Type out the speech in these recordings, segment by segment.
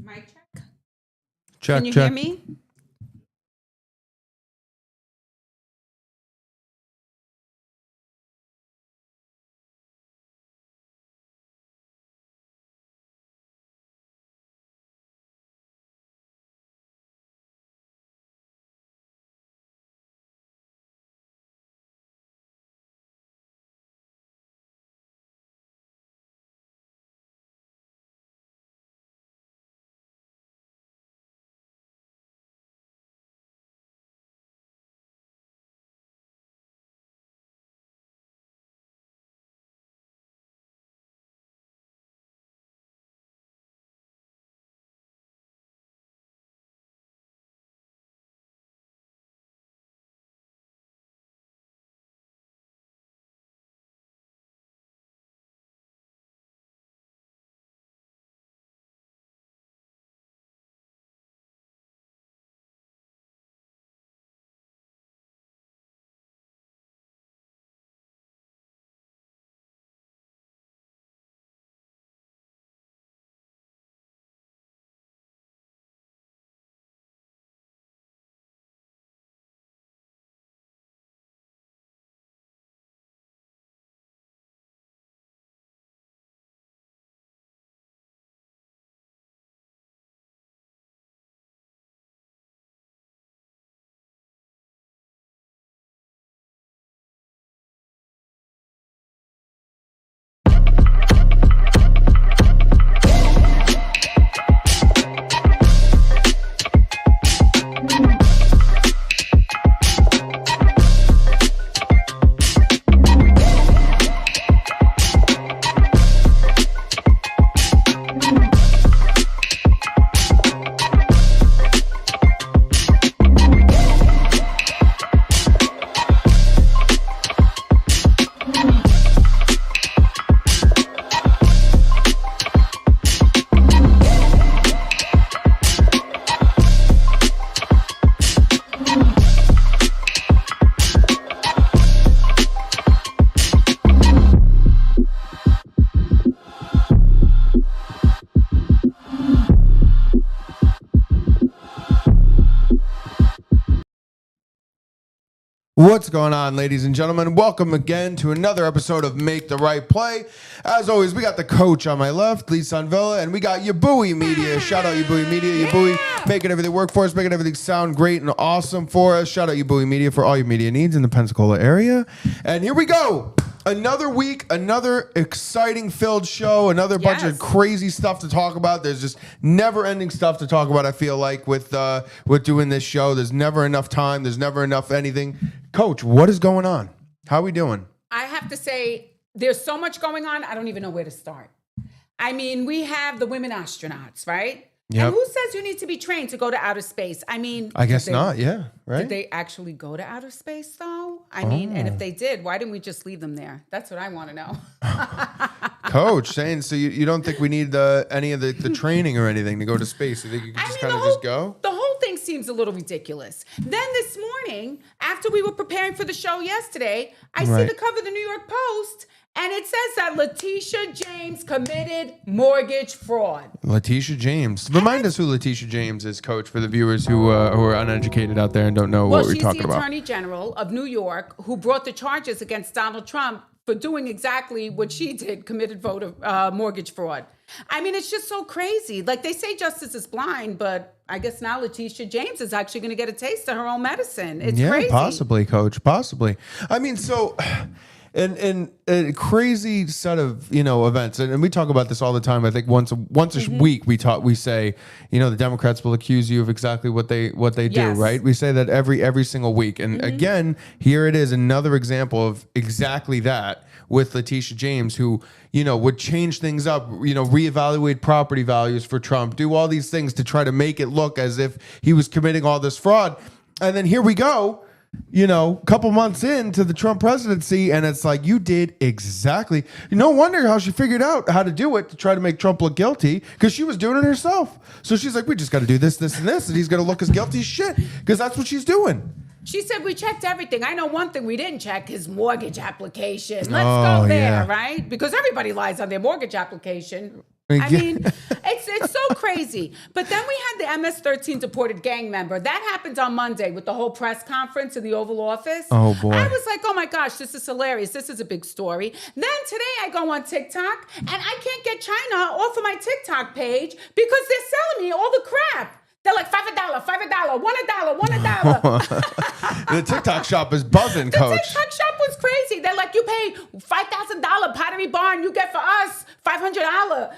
Mic check. Check, Can you check. hear me? What's going on, ladies and gentlemen? Welcome again to another episode of Make the Right Play. As always, we got the coach on my left, Leesan, and we got Yabui Media. Shout out Yabui Media. Yabui making everything work for us, making everything sound great and awesome for us. Shout out Yabui Media for all your media needs in the Pensacola area. And here we go. Another week, another exciting filled show, another bunch of crazy stuff to talk about. There's just never ending stuff to talk about, I feel like, with doing this show. There's never enough time. There's never enough anything. Coach, what is going on? How are we doing? I have to say, there's so much going on, I don't even know where to start. I mean, we have the women astronauts, right? Yep. And who says you need to be trained to go to outer space? I mean, I guess not, yeah, right? Did they actually go to outer space, though? I mean, and if they did, why didn't we just leave them there? That's what I want to know. Coach, saying, so you don't think we need any of the training or anything to go to space? You think you can just kind of just go? The whole thing seems a little ridiculous. Then this morning, after we were preparing for the show yesterday, I see the cover of the New York Post, and it says that Letitia James committed mortgage fraud. Letitia James. Remind us who Letitia James is, Coach, for the viewers who are uneducated out there and don't know what we're talking about. Well, she's the Attorney General of New York who brought the charges against Donald Trump for doing exactly what she did, committed mortgage fraud. I mean, it's just so crazy. Like, they say justice is blind, but I guess now Letitia James is actually going to get a taste of her own medicine. It's crazy. Yeah, possibly, Coach, possibly. I mean, so... And a crazy set of events, and we talk about this all the time. I think once a week we say the Democrats will accuse you of exactly what they do, right? We say that every single week, and again, here it is, another example of exactly that with Letitia James, who would change things up, reevaluate property values for Trump, do all these things to try to make it look as if he was committing all this fraud, and then here we go. Couple months into the Trump presidency, and it's like, you did exactly. No wonder how she figured out how to do it to try to make Trump look guilty, because she was doing it herself. So she's like, we just got to do this, this, and this, and he's going to look as guilty as shit, because that's what she's doing. She said, we checked everything. I know one thing we didn't check, his mortgage application. Let's go there, right? Because everybody lies on their mortgage application. I mean, it's so crazy. But then we had the MS-13 deported gang member. That happened on Monday with the whole press conference in the Oval Office. Oh, boy. I was like, oh my gosh, this is hilarious. This is a big story. Then today I go on TikTok and I can't get China off of my TikTok page because they're selling me all the crap. They're like $5, $1. The TikTok shop is buzzing, Coach. The TikTok shop was crazy. They're like, you pay $5,000 Pottery Barn, you get for us $500.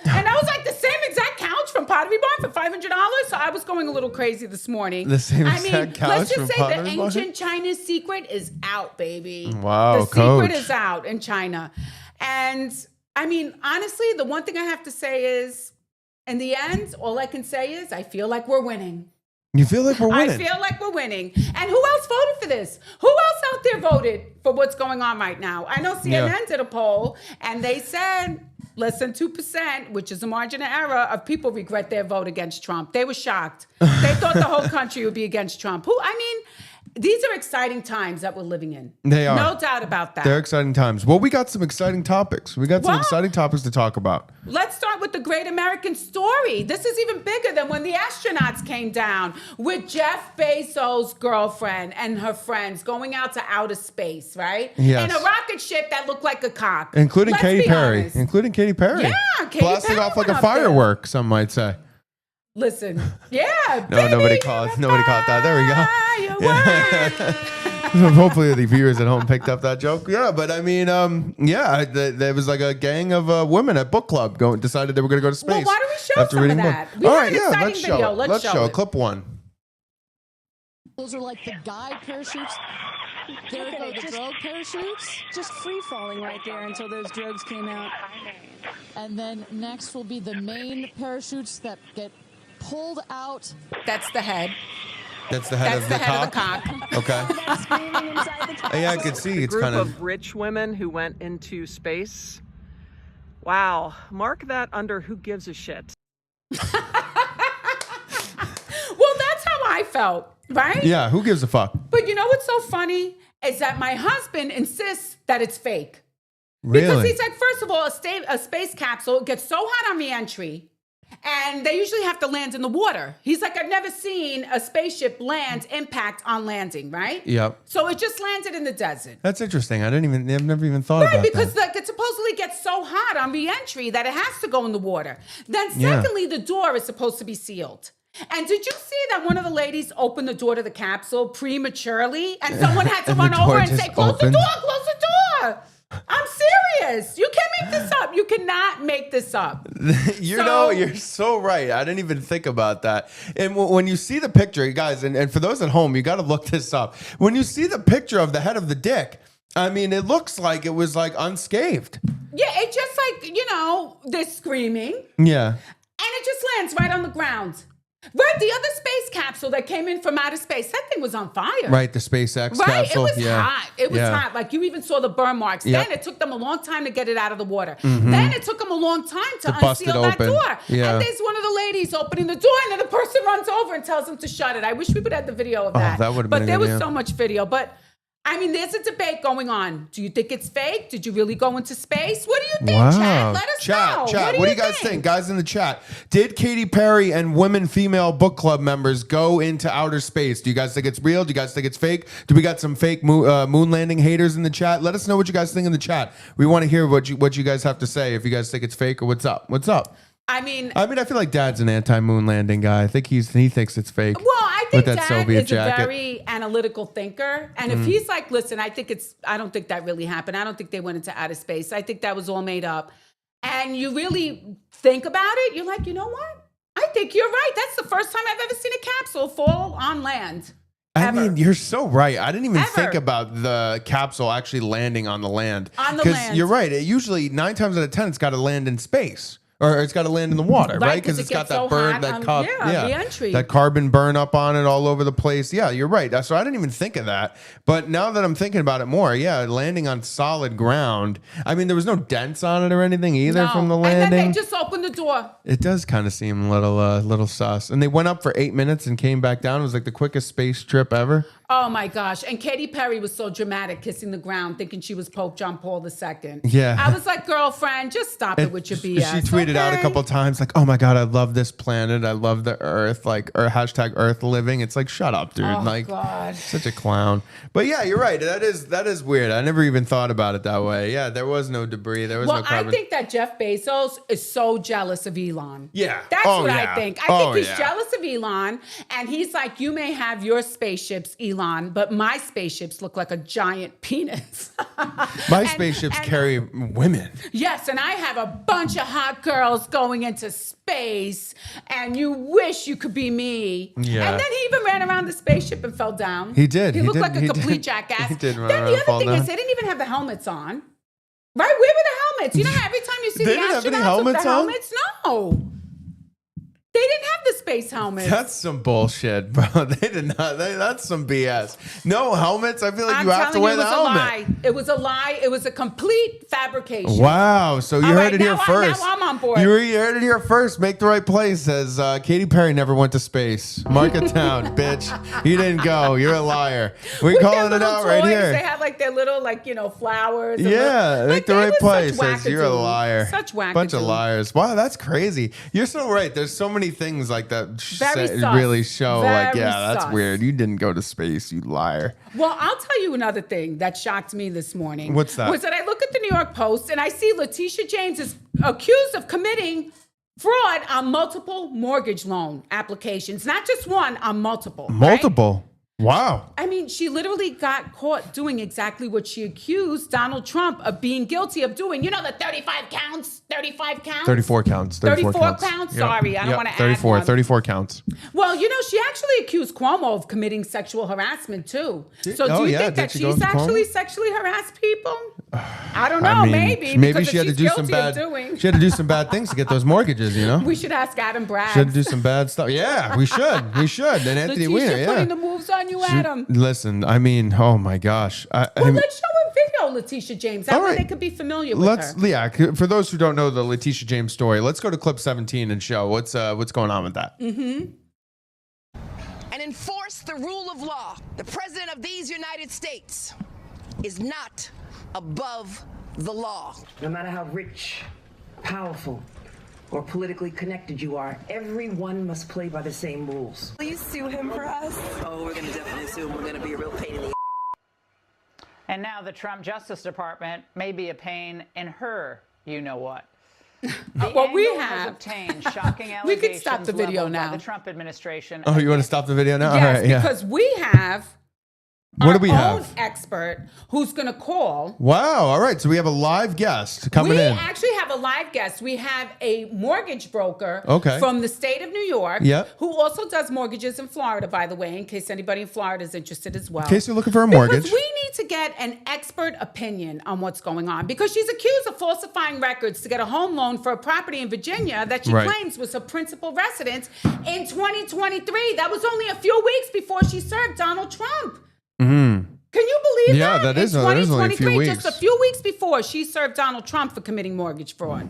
And I was like, the same exact couch from Pottery Barn for $500. So I was going a little crazy this morning. The same exact couch let's from just say the Pottery Barn? ancient Chinese secret is out, baby. Wow, the Coach. secret is out in China. And I mean, honestly, the one thing I have to say is, in the end, all I can say is I feel like we're winning. You feel like we're winning? I feel like we're winning. And who else voted for this? Who else out there voted for what's going on right now? I know CNN did a poll, and they said less than 2%, which is a margin of error, of people regret their vote against Trump. They were shocked. They thought the whole country would be against Trump. These are exciting times that we're living in. They are. No doubt about that. They're exciting times. Well, we got some exciting topics. We got some exciting topics to talk about. Let's start with the great American story. This is even bigger than when the astronauts came down with Jeff Bezos' girlfriend and her friends going out to outer space, right? Yes. In a rocket ship that looked like a cock. Including Let's Katy be Perry. honest. Including Katy Perry. Yeah, Katy Blasting Perry off like went a up there. firework, some might say. Listen, yeah. No, baby, nobody caught that. There we go. Firework. Hopefully the viewers at home picked up that joke. Yeah, but I mean, there was like a gang of women at book club decided they were going to go to space. Well, why don't we show after some reading of book. that? We All have right, an yeah, exciting let's video. show it. Let's Let's show it. clip one. Those are like the guide parachutes. There go the drogue parachutes. Just free falling right there until those drogues came out. And then next will be the main parachutes that get pulled out. That's the head. That's the head That's of the the head cock. of the cock. Okay. Screaming inside the capsule. Yeah, I could see it's Group kind of rich women who went into space. Wow. Mark that under who gives a shit. Well, that's how I felt, right? Yeah, who gives a fuck? But you know what's so funny is that my husband insists that it's fake. Really? Because he's like, first of all, a space capsule gets so hot on re-entry, and they usually have to land in the water. He's like, I've never seen a spaceship land impact on landing, right? Yep. So it just landed in the desert. That's interesting. I've never even thought Right, about because that. it supposedly gets so hot on re-entry that it has to go in the water. Then Yeah. secondly, the door is supposed to be sealed. And did you see that one of the ladies opened the door to the capsule prematurely and someone had to And run the door over and just say, close opened? the door. I'm serious. You can't make this up. You cannot make this up. You're so right. I didn't even think about that. And when you see the picture, guys, and for those at home, you got to look this up. When you see the picture of the head of the dick, I mean, it looks like it was like unscathed. Yeah, it just like, they're screaming. Yeah. And it just lands right on the ground. Right, the other space capsule that came in from outer space, that thing was on fire. Right, the SpaceX Right, capsule. it was hot. It was Yeah. hot. Like you even saw the burn marks. Yep. Then it took them a long time to get it out of the water. Then it took them a long time to bust it unseal that open. door. Yeah. And there's one of the ladies opening the door, and then the person runs over and tells them to shut it. I wish we would have the video of that. that would've But been a there good was idea. so much video. But I mean, there's a debate going on. Do you think it's fake? Did you really go into space? What do you think, Wow. Chad? Let us know. Chat. What do you guys think? Guys in the chat. Did Katy Perry and women female book club members go into outer space? Do you guys think it's real? Do you guys think it's fake? Do we got some fake moon landing haters in the chat? Let us know what you guys think in the chat. We want to hear what you guys have to say, if you guys think it's fake or what's up. What's up? I mean, I feel like Dad's an anti-moon landing guy. I think he thinks it's fake. well, I think with that Dad Soviet is jacket. a very analytical thinker. And if he's like, listen, I don't think that really happened. I don't think they went into outer space. I think that was all made up. And you really think about it, you're like, you know what? I think you're right. That's the first time I've ever seen a capsule fall on land. I mean, you're so right. I didn't even Ever. think about the capsule actually landing on the land. On the land. You're right. It usually 9 times out of 10, it's got to land in space. Or it's got to land in the water, right? Because it's got gets that so burn, hot that on- the entry. that carbon burn up on it all over the place. Yeah, you're right. So I didn't even think of that. But now that I'm thinking about it more, yeah, landing on solid ground. I mean, there was no dents on it or anything either No. from the And landing. then they just opened the door. It does kind of seem a little sus. And they went up for 8 minutes and came back down. It was like the quickest space trip ever. Oh my gosh. And Katy Perry was so dramatic, kissing the ground, thinking she was Pope John Paul II. Yeah. I was like, girlfriend, just stop it with your BS. She tweeted out a couple times like, "Oh my God, I love this planet. I love the Earth." Like, or hashtag Earth living. It's like, shut up, dude. Oh, like, God. such a clown. But yeah, you're right. That is weird. I never even thought about it that way. Yeah, there was no debris. There was no carbon. I think that Jeff Bezos is so jealous of Elon. Yeah. That's Oh, what yeah. I think. I Oh, think he's yeah. jealous of Elon, and he's like, you may have your spaceships, Elon, but my spaceships look like a giant penis. My spaceships carry women. Yes, and I have a bunch of hot girls going into space, and you wish you could be me. Yeah. And then he even ran around the spaceship and fell down. He did. He He looked did. like a He complete did. jackass. He did run Then around the and fall other thing down. is, they didn't even have the helmets on. Right? Where were the helmets? You know how every time you see They the didn't have any astronauts with helmets the on? helmets? No. They didn't have the space helmets. That's some bullshit, bro. They did not. That's some BS. No helmets. I feel like you have to wear the helmet. It was a lie. It was a complete fabrication. Wow. So you All heard right, it here now first. now I'm on board. You heard it here first. Make the right play. Says Katy Perry never went to space. Mark it down, bitch. You didn't go. You're a liar. We're With their calling it little out right toys, here. They had like their little flowers. and Yeah, like, make the they right were play. such Says you're a wackadoo. liar. Such wackadoo. Bunch of liars. Wow, that's crazy. You're so right. There's so many things like that Very sus. really show like, Very yeah, that's sus. weird. You didn't go to space, you liar. Well, I'll tell you another thing that shocked me this morning. What's that? Was that I look at the New York Post and I see Letitia James is accused of committing fraud on multiple mortgage loan applications. Not just one, on multiple. right? Multiple. Wow. I mean, she literally got caught doing exactly what she accused Donald Trump of being guilty of doing. You know, the 35 counts? 35 counts? 34 counts. 34 counts. counts? Yep. Sorry, I don't Yep. want to add 34. one. 34 counts. Well, you know, she actually accused Cuomo of committing sexual harassment too. So oh, do you yeah, think did that she go she's to Cuomo? actually sexually harassed people? I don't know, I mean, maybe. maybe because she had if to she's do some guilty bad. of doing. She had to do some bad things to get those mortgages. You know. We should ask Adam Bragg. She had to do some bad stuff. Yeah, we should. We should. And Anthony Letitia Weiner. Yeah. putting the moves on you, Adam. Listen, I mean, oh my gosh. Well, let's show a video, Letitia James. That All way right. they could be familiar with her. Yeah. For those who don't know the Letitia James story, let's go to clip 17 and show what's going on with that. Mm-hmm. And enforce the rule of law. The President of these United States is not above the law. No matter how rich, powerful, or politically connected you are, everyone must play by the same rules. Please sue him for us. Oh, we're going to definitely sue him. We're going to be a real pain in the And now the Trump Justice Department may be a pain in her you-know-what. Well, we Angle has have. obtained shocking allegations We could stop the video leveled by now. the Trump administration. Oh, you want to stop the video now? Yes, All right. Yeah. because we have What our do we own have? expert who's going to call. Wow. All right. So we have a live guest coming We in. actually have a live guest. We have a mortgage broker Okay. from the state of New York Yep. who also does mortgages in Florida, by the way, in case anybody in Florida is interested as well. In case you're looking for a mortgage. Because we need to get an expert opinion on what's going on because she's accused of falsifying records to get a home loan for a property in Virginia that she Right. claims was her principal residence in 2023. That was only a few weeks before she served Donald Trump. Mm-hmm. Can you believe Yeah, that? that is In only a few 2023, weeks. just a few weeks before, she served Donald Trump for committing mortgage fraud.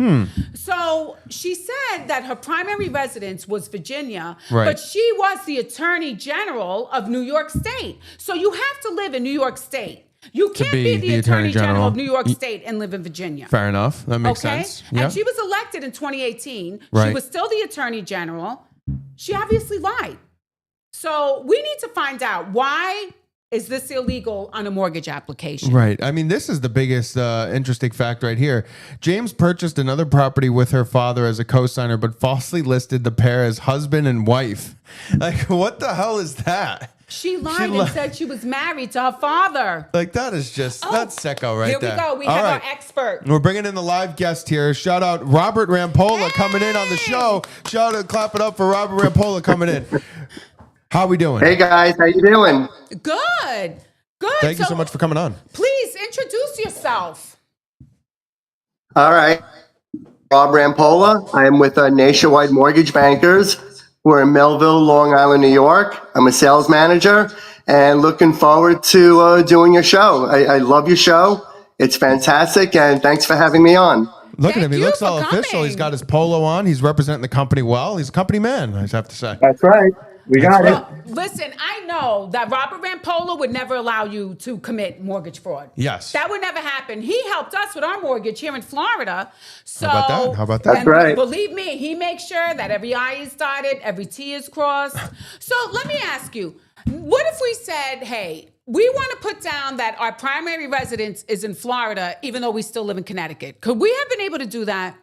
So she said that her primary residence was Virginia, Right. but she was the Attorney General of New York State. So you have to live in New York State. You can't be be the the Attorney General General. of New York State and live in Virginia. Fair enough. That makes Okay? sense. Yeah. And she was elected in 2018. She Right. was still the Attorney General. She obviously lied. So we need to find out why is this illegal on a mortgage application? Right. I mean, this is the biggest interesting fact right here. James purchased another property with her father as a co-signer, but falsely listed the pair as husband and wife. Like, what the hell is that? She lied li- and said she was married to her father. Like, that is just, that's sicko right Here there. we go. We All have right. our expert. We're bringing in the live guest here. Shout out Robert Rampolla coming in on the show. Shout out, clap it up for Robert Rampolla coming in. How we doing? Hey guys, how you doing? Good. Good. Thank you so much for coming on. Please introduce yourself. All right, Rob Rampolla. I'm with Nationwide Mortgage Bankers. We're in Melville, Long Island, New York. I'm a sales manager and looking forward to doing your show. I love your show. It's fantastic, and thanks for having me on. Look at Thank him. He you looks for all official. coming. He's got his polo on. He's representing the company well. He's a company man, I just have to say. That's right. We got it. Well, listen, I know that Robert Rampolla would never allow you to commit mortgage fraud. Yes. That would never happen. He helped us with our mortgage here in Florida. So, How about that? How about that? That's right. Believe me, he makes sure that every I is dotted, every T is crossed. So let me ask you, what if we said, hey, we want to put down that our primary residence is in Florida, even though we still live in Connecticut? Could we have been able to do that?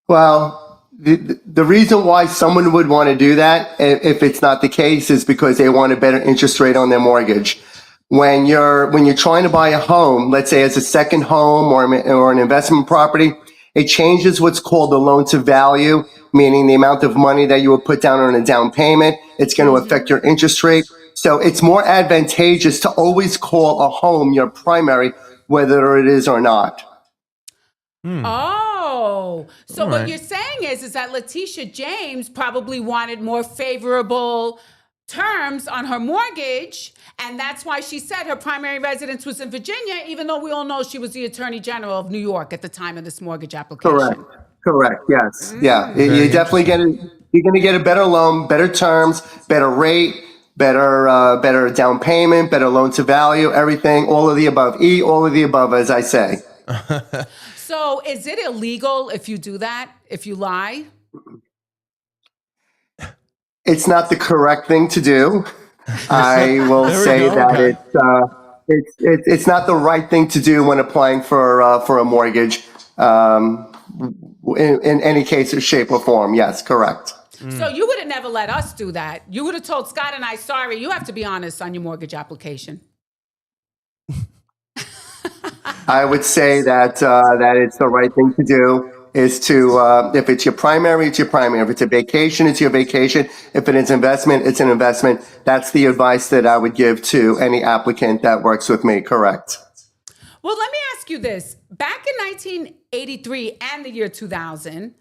Well, the reason why someone would want to do that, if it's not the case, is because they want a better interest rate on their mortgage. When you're trying to buy a home, let's say as a second home or an investment property, it changes what's called the loan to value, meaning the amount of money that you would put down on a down payment. It's going to affect your interest rate. So it's more advantageous to always call a home your primary, whether it is or not. Oh, so All what right. you're saying is that Letitia James probably wanted more favorable terms on her mortgage, and that's why she said her primary residence was in Virginia, even though we all know she was the Attorney General of New York at the time of this mortgage application. Correct. Yes. Yeah. Very You're definitely you're going to get a better loan, better terms, better rate, better down payment, better loan to value, everything, all of the above. All of the above, as I say. So is it illegal if you do that, if you lie? It's not the correct thing to do. I will There we say go, that okay. it's not the right thing to do when applying for a mortgage. In any case or shape or form. Yes, correct. So you would have never let us do that. You would have told Scott and I, sorry, you have to be honest on your mortgage application. I would say that it's the right thing to do is to, if it's your primary, it's your primary. If it's a vacation, it's your vacation. If it is investment, it's an investment. That's the advice that I would give to any applicant that works with me. Correct. Well, let me ask you this. Back in 1983 and the year 2000,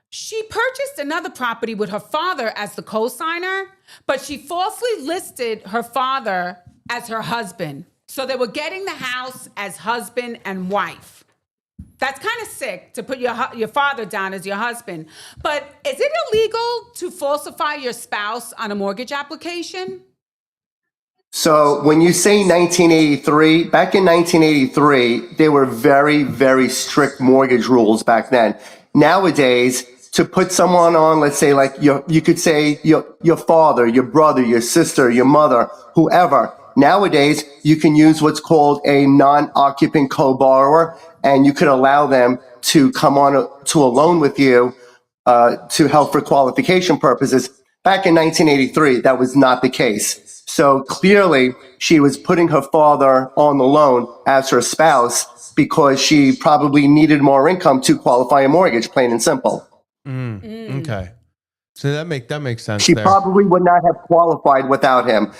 she purchased another property with her father as the co-signer, but she falsely listed her father as her husband. So they were getting the house as husband and wife. That's kind of sick to put your father down as your husband. But is it illegal to falsify your spouse on a mortgage application? So when you say 1983, back in 1983, there were very, very strict mortgage rules back then. Nowadays, to put someone on, let's say like you could say your father, your brother, your sister, your mother, whoever. Nowadays, you can use what's called a non-occupant co-borrower, and you could allow them to come on to a loan with you to help for qualification purposes. Back in 1983, that was not the case. So clearly, she was putting her father on the loan as her spouse because she probably needed more income to qualify a mortgage, plain and simple. Okay. So that makes sense She there. probably would not have qualified without him.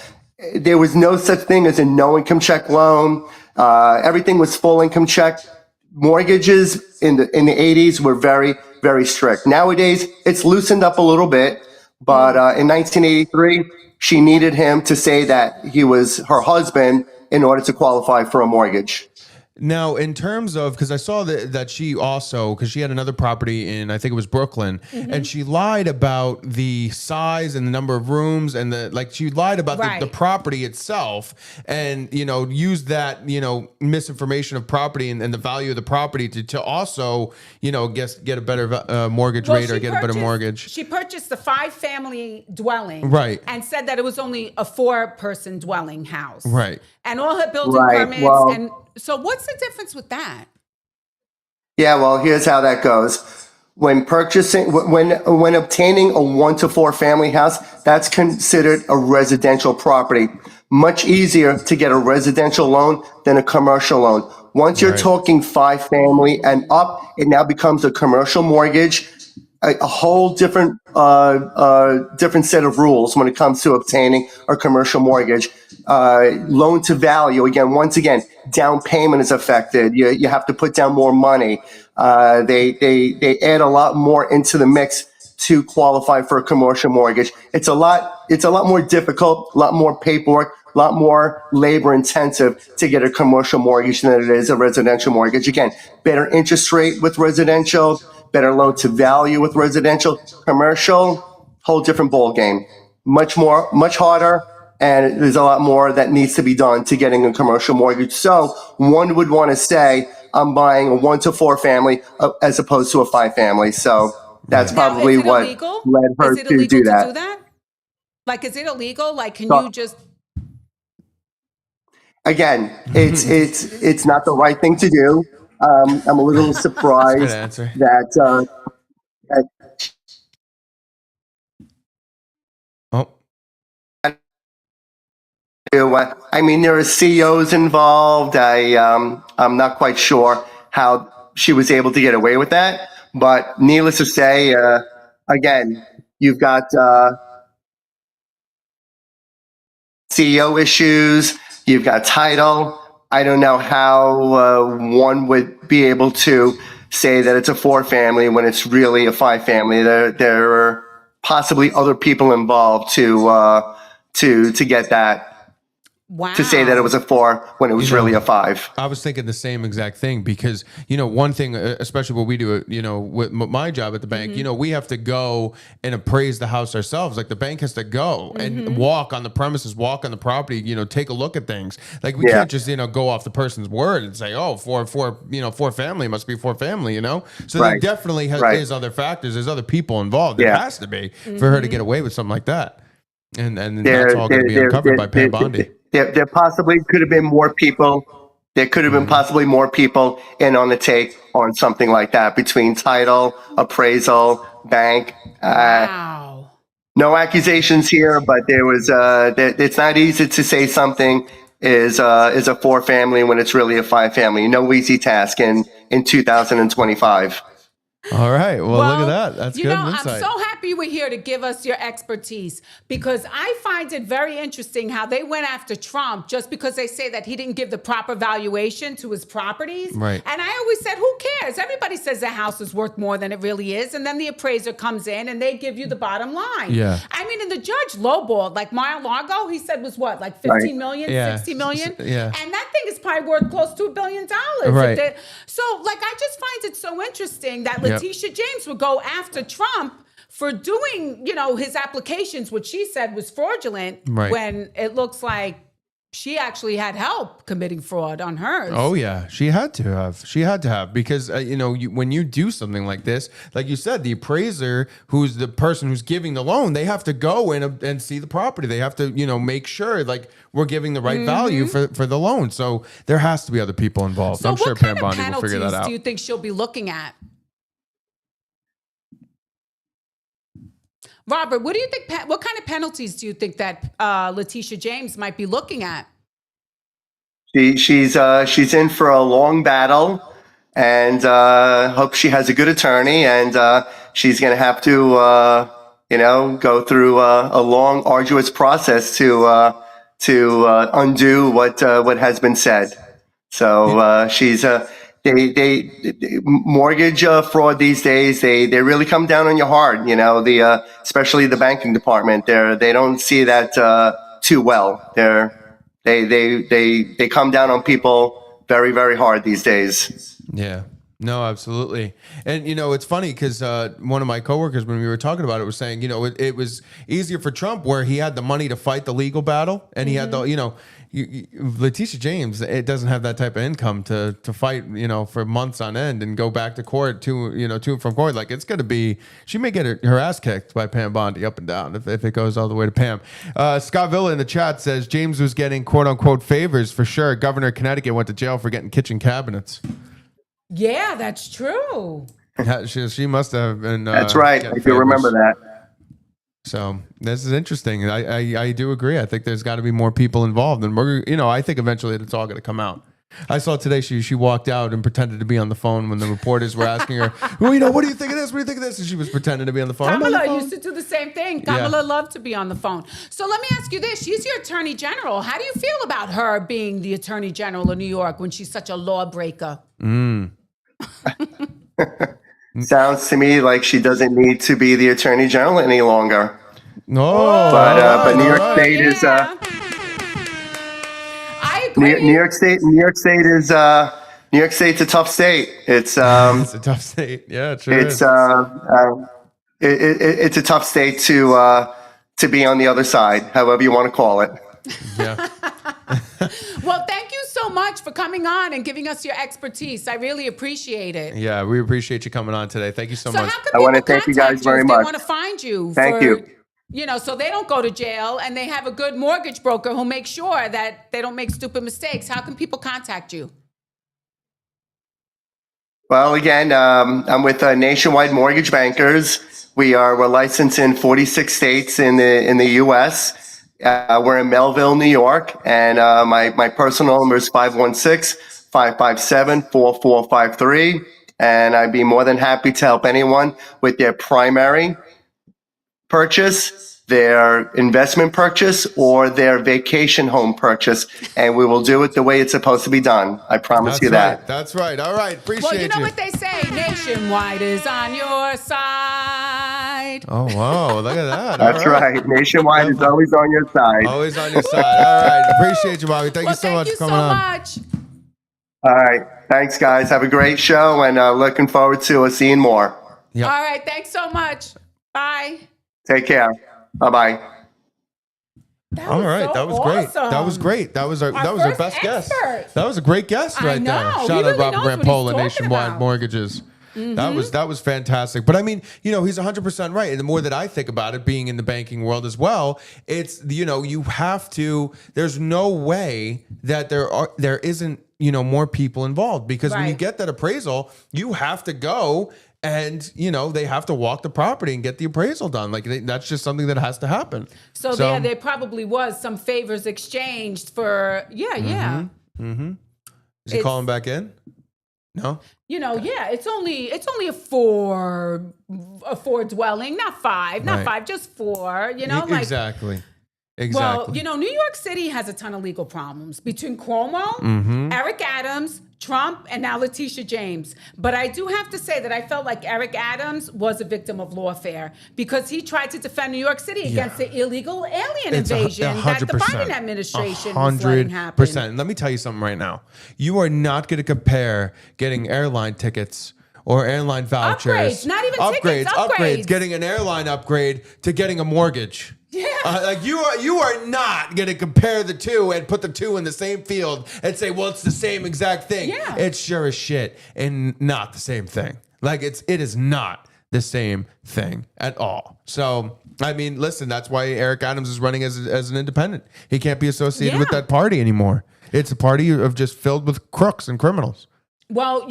There was no such thing as a no income check loan. Everything was full income check. Mortgages in the 80s were very, very strict. Nowadays, it's loosened up a little bit, but in 1983, she needed him to say that he was her husband in order to qualify for a mortgage. Now, in terms of, because I saw that she also, because she had another property in, I think it was Brooklyn, and she lied about the size and the number of rooms and she lied about the property itself and, used that, misinformation of property and the value of the property to also, get a better mortgage rate or get a better mortgage. She purchased the 5-family dwelling. Right. And said that it was only a 4-person dwelling house. Right. And all her building permits. And so what's the difference with that? Yeah, well, here's how that goes. When purchasing, when obtaining a 1 to 4 family house, that's considered a residential property. Much easier to get a residential loan than a commercial loan. Once you're talking 5 family and up, it now becomes a commercial mortgage. A whole different set of rules when it comes to obtaining a commercial mortgage. Loan to value, once again, down payment is affected. You have to put down more money. They add a lot more into the mix to qualify for a commercial mortgage. It's a lot more difficult, a lot more paperwork, a lot more labor intensive to get a commercial mortgage than it is a residential mortgage. Again, better interest rate with residential, better loan to value with residential. Commercial, whole different ball game. Much harder, and there's a lot more that needs to be done to getting a commercial mortgage. So one would want to say, I'm buying a 1 to 4 family as opposed to a 5 family. So that's Now, probably is it what illegal? led her Is it to illegal do to that. do that? Like, is it illegal? Like, can So, you just? again, it's not the right thing to do. I'm a little Good surprised answer. that Oh, I mean, there are CEOs involved. I'm not quite sure how she was able to get away with that. But needless to say, again, you've got CEO issues, you've got title. I don't know how one would be able to say that it's a 4 family when it's really a 5 family. There are possibly other people involved to get that. Wow. To say that it was a 4 when it was really a 5. I was thinking the same exact thing because, one thing, especially what we do, with my job at the bank, we have to go and appraise the house ourselves. Like the bank has to go and walk on the premises, walk on the property, take a look at things. Like we can't just, go off the person's word and say, oh, 4 family must be 4 family, So there definitely is other factors. There's other people involved. There has to be for her to get away with something like that. And that's all going to be uncovered by Pam Bondi. There possibly could have been more people. There could have been possibly more people in on the take on something like that between title, appraisal, bank. Wow. No accusations here, but there was. It's not easy to say something is a 4 family when it's really a 5 family. No easy task in 2025. All right. Well, look at that. That's good I'm insight. so happy you were here to give us your expertise because I find it very interesting how they went after Trump just because they say that he didn't give the proper valuation to his properties. Right. And I always said, who cares? Everybody says the house is worth more than it really is. And then the appraiser comes in and they give you the bottom line. Yeah. I mean, and the judge lowballed, like Mar-a-Lago, he said was what, like 15 million, Yeah. 60 million? Yeah. And that thing is probably worth close to $1 billion. Right. So, like, I just find it so interesting that Letitia James would go after Trump for doing, his applications, which she said was fraudulent, when it looks like she actually had help committing fraud on hers. Oh yeah, she had to have because when you do something like this, like you said, the appraiser, who's the person who's giving the loan, they have to go in and see the property. They have to make sure like we're giving the right value for the loan. So there has to be other people involved. So I'm sure Pam Bondi will figure that out. what kind of penalties do you think she'll be looking at? Robert, what do you think? What kind of penalties do you think that Letitia James might be looking at? She's in for a long battle, and hope she has a good attorney. And she's going to have to, go through a long, arduous process to undo what has been said. So she's they mortgage fraud these days. They really come down on you hard. Especially the banking department. They don't see that too well. They come down on people very, very hard these days. Yeah. No, absolutely. And, it's funny because one of my coworkers, when we were talking about it, was saying, it was easier for Trump where he had the money to fight the legal battle. And he had the, Letitia James, it doesn't have that type of income to fight, for months on end and go back to court to and from court. Like it's going to be, she may get her ass kicked by Pam Bondi up and down if it goes all the way to Pam. Scott Villa in the chat says James was getting quote unquote favors for sure. Governor of Connecticut went to jail for getting kitchen cabinets. Yeah, that's true. She must have been. That's right. I do remember that. So this is interesting. I do agree. I think there's got to be more people involved, and I think eventually it's all going to come out. I saw today she walked out and pretended to be on the phone when the reporters were asking her, well, what do you think of this? What do you think of this? And she was pretending to be on the phone. Kamala used to do the same thing. Kamala loved to be on the phone. So let me ask you this. She's your attorney general. How do you feel about her being the attorney general of New York when she's such a lawbreaker? Sounds to me like she doesn't need to be the attorney general any longer. No, but New York State is. I agree. New York State is. New York State's a tough state. It's a tough state. Yeah, true. it's a tough state to be on the other side, however you want to call it. Yeah. Well, thank you so much for coming on and giving us your expertise. I really appreciate it. Yeah, we appreciate you coming on today. Thank you so So much. how can I want to people thank you contact guys you very if they much. want to find you? Thank you. So they don't go to jail and they have a good mortgage broker who'll make sure that they don't make stupid mistakes. How can people contact you? Well, again, I'm with Nationwide Mortgage Bankers. We're licensed in 46 states in the U.S. We're in Melville, New York, and my personal number is 516-557-4453. And I'd be more than happy to help anyone with their primary purchase, their investment purchase, or their vacation home purchase, and we will do it the way it's supposed to be done. I promise you that. That's right. All right. Appreciate Well, you know what they say, Nationwide is on your side. Oh, wow. Look at that. That's right. Nationwide is always on your side. Always on your side. All right. Appreciate you, Bobby. Thank you so much for coming on. Thank you so much. All right. Thanks, guys. Have a great show, and looking forward to seeing more. Yep. All right. Thanks so much. Bye. Take care. Bye-bye. All right, so that was great. awesome. That was great. That was our first best guest. expert. That was a great guest I right know. there. He Shout out really Robert knows what he's Rampolla, talking Nationwide about. Mortgages. That was fantastic. But I mean, he's 100% right. And the more that I think about it, being in the banking world as well, it's you have to. There's no way that there isn't more people involved, because when you Right. get that appraisal, you have to go. And, they have to walk the property and get the appraisal done. Like, that's just something that has to happen. So there probably was some favors exchanged for, yeah. Mm-hmm. Is he calling back in? No? It's only a four dwelling, not five, just four, Exactly. Well, New York City has a ton of legal problems between Cuomo, Eric Adams, Trump, and now Letitia James. But I do have to say that I felt like Eric Adams was a victim of lawfare, because he tried to defend New York City against the illegal alien invasion that the Biden administration was letting happen. 100%. Let me tell you something right now. You are not going to compare getting airline tickets or airline vouchers. Upgrades, not even tickets, upgrades. Getting an airline upgrade to getting a mortgage. Yeah. You are not going to compare the two and put the two in the same field and say, well, it's the same exact thing. Yeah. It's sure as shit and not the same thing. Like, it is not the same thing at all. So, I mean, listen, that's why Eric Adams is running as an independent. He can't be associated with that party anymore. It's a party of just filled with crooks and criminals. Well,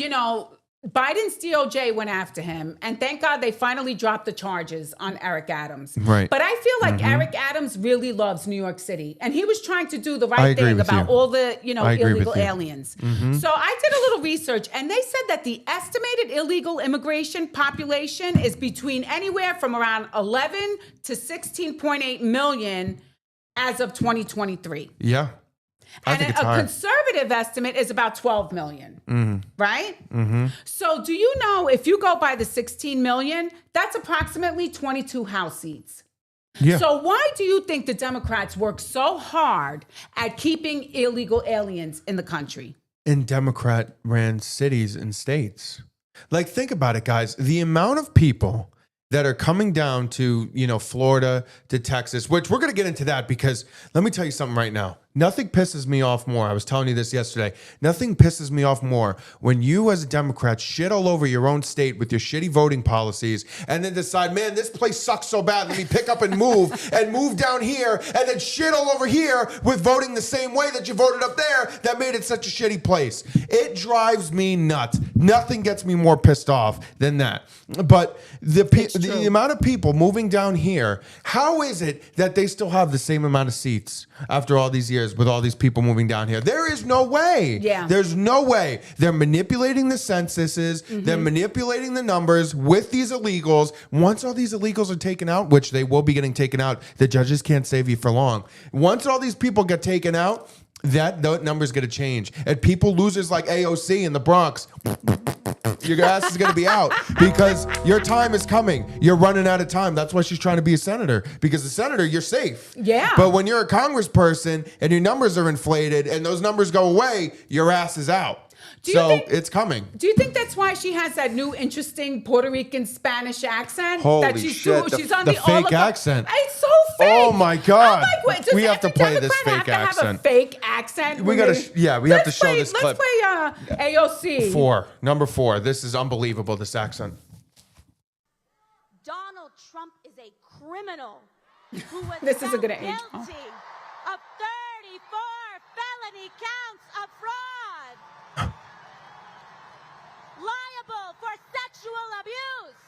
Biden's DOJ went after him, and thank God they finally dropped the charges on Eric Adams. Right. But I feel like Eric Adams really loves New York City, and he was trying to do the I right agree thing with about you. all the, I agree illegal with you. aliens. So I did a little research, and they said that the estimated illegal immigration population is between anywhere from around 11 to 16.8 million as of 2023. Yeah. I And think a it's higher. conservative estimate is about 12 million, right? So do you know, if you go by the 16 million, that's approximately 22 House seats. Yeah. So why do you think the Democrats work so hard at keeping illegal aliens in the country? In Democrat ran cities and states. Like, think about it, guys. The amount of people that are coming down to, Florida, to Texas, which we're going to get into that, because let me tell you something right now. Nothing pisses me off more. I was telling you this yesterday. Nothing pisses me off more when you as a Democrat shit all over your own state with your shitty voting policies and then decide, man, this place sucks so bad. Let me pick up and move down here, and then shit all over here with voting the same way that you voted up there that made it such a shitty place. It drives me nuts. Nothing gets me more pissed off than that. But the amount of people moving down here, how is it that they still have the same amount of seats after all these years with all these people moving down here? There is no way. Yeah. There's no way. They're manipulating the censuses. They're manipulating the numbers with these illegals. Once all these illegals are taken out, which they will be getting taken out, the judges can't save you for long. Once all these people get taken out, that number's going to change. And people, losers like AOC in the Bronx, your ass is going to be out, because your time is coming. You're running out of time. That's why she's trying to be a senator, because a senator, you're safe. Yeah. But when you're a congressperson and your numbers are inflated and those numbers go away, your ass is out. It's coming. Do you think that's why she has that new interesting Puerto Rican Spanish accent? Holy that she's shit! She's on the the fake accent. It's so fake. Oh my God! I'm like, wait, does We have to every play this Democrat fake have accent. To have a fake accent. We gotta. We have to show this clip. Let's play AOC. Number 4. This is unbelievable. This accent. Donald Trump is a criminal who was This isn't gonna age. guilty of 34 felony counts of fraud, liable for sexual abuse.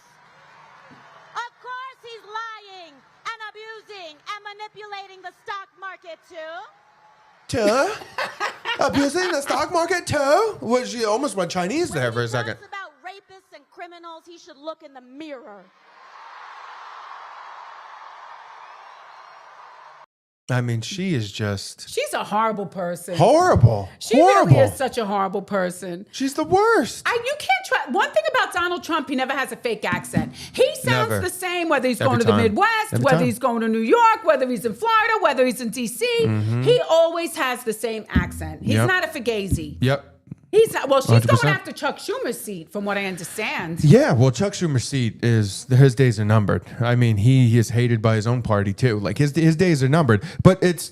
Of course he's lying and abusing and manipulating the stock market too. Abusing the stock market too? Was she almost went Chinese there for a second? When he talks about rapists and criminals, he should look in the mirror. I mean, she is just She's a horrible person. horrible. She really is such a horrible person. She's the worst. You can't try. One thing about Donald Trump, he never has a fake accent. He sounds Never. the same whether he's Every going to time. the Midwest, Every whether time. he's going to New York, whether he's in Florida, whether he's in D.C. He always has the same accent. He's Yep. not a fugazi. Yep. She's 100%. going after Chuck Schumer's seat, from what I understand. Yeah, well, Chuck Schumer's seat is his days are numbered. I mean, he is hated by his own party too. Like his days are numbered. But it's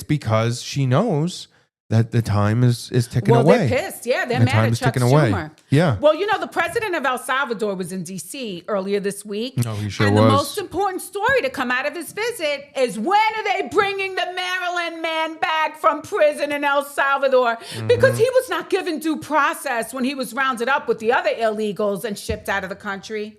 because she knows that the time is ticking away. They're pissed. Yeah, they're The mad time at is Chuck ticking away. Schumer. Yeah. Well, the president of El Salvador was in D.C. earlier this week. No, he sure and was. the most important story to come out of his visit is when are they bringing the Maryland man back from prison in El Salvador? Because he was not given due process when he was rounded up with the other illegals and shipped out of the country.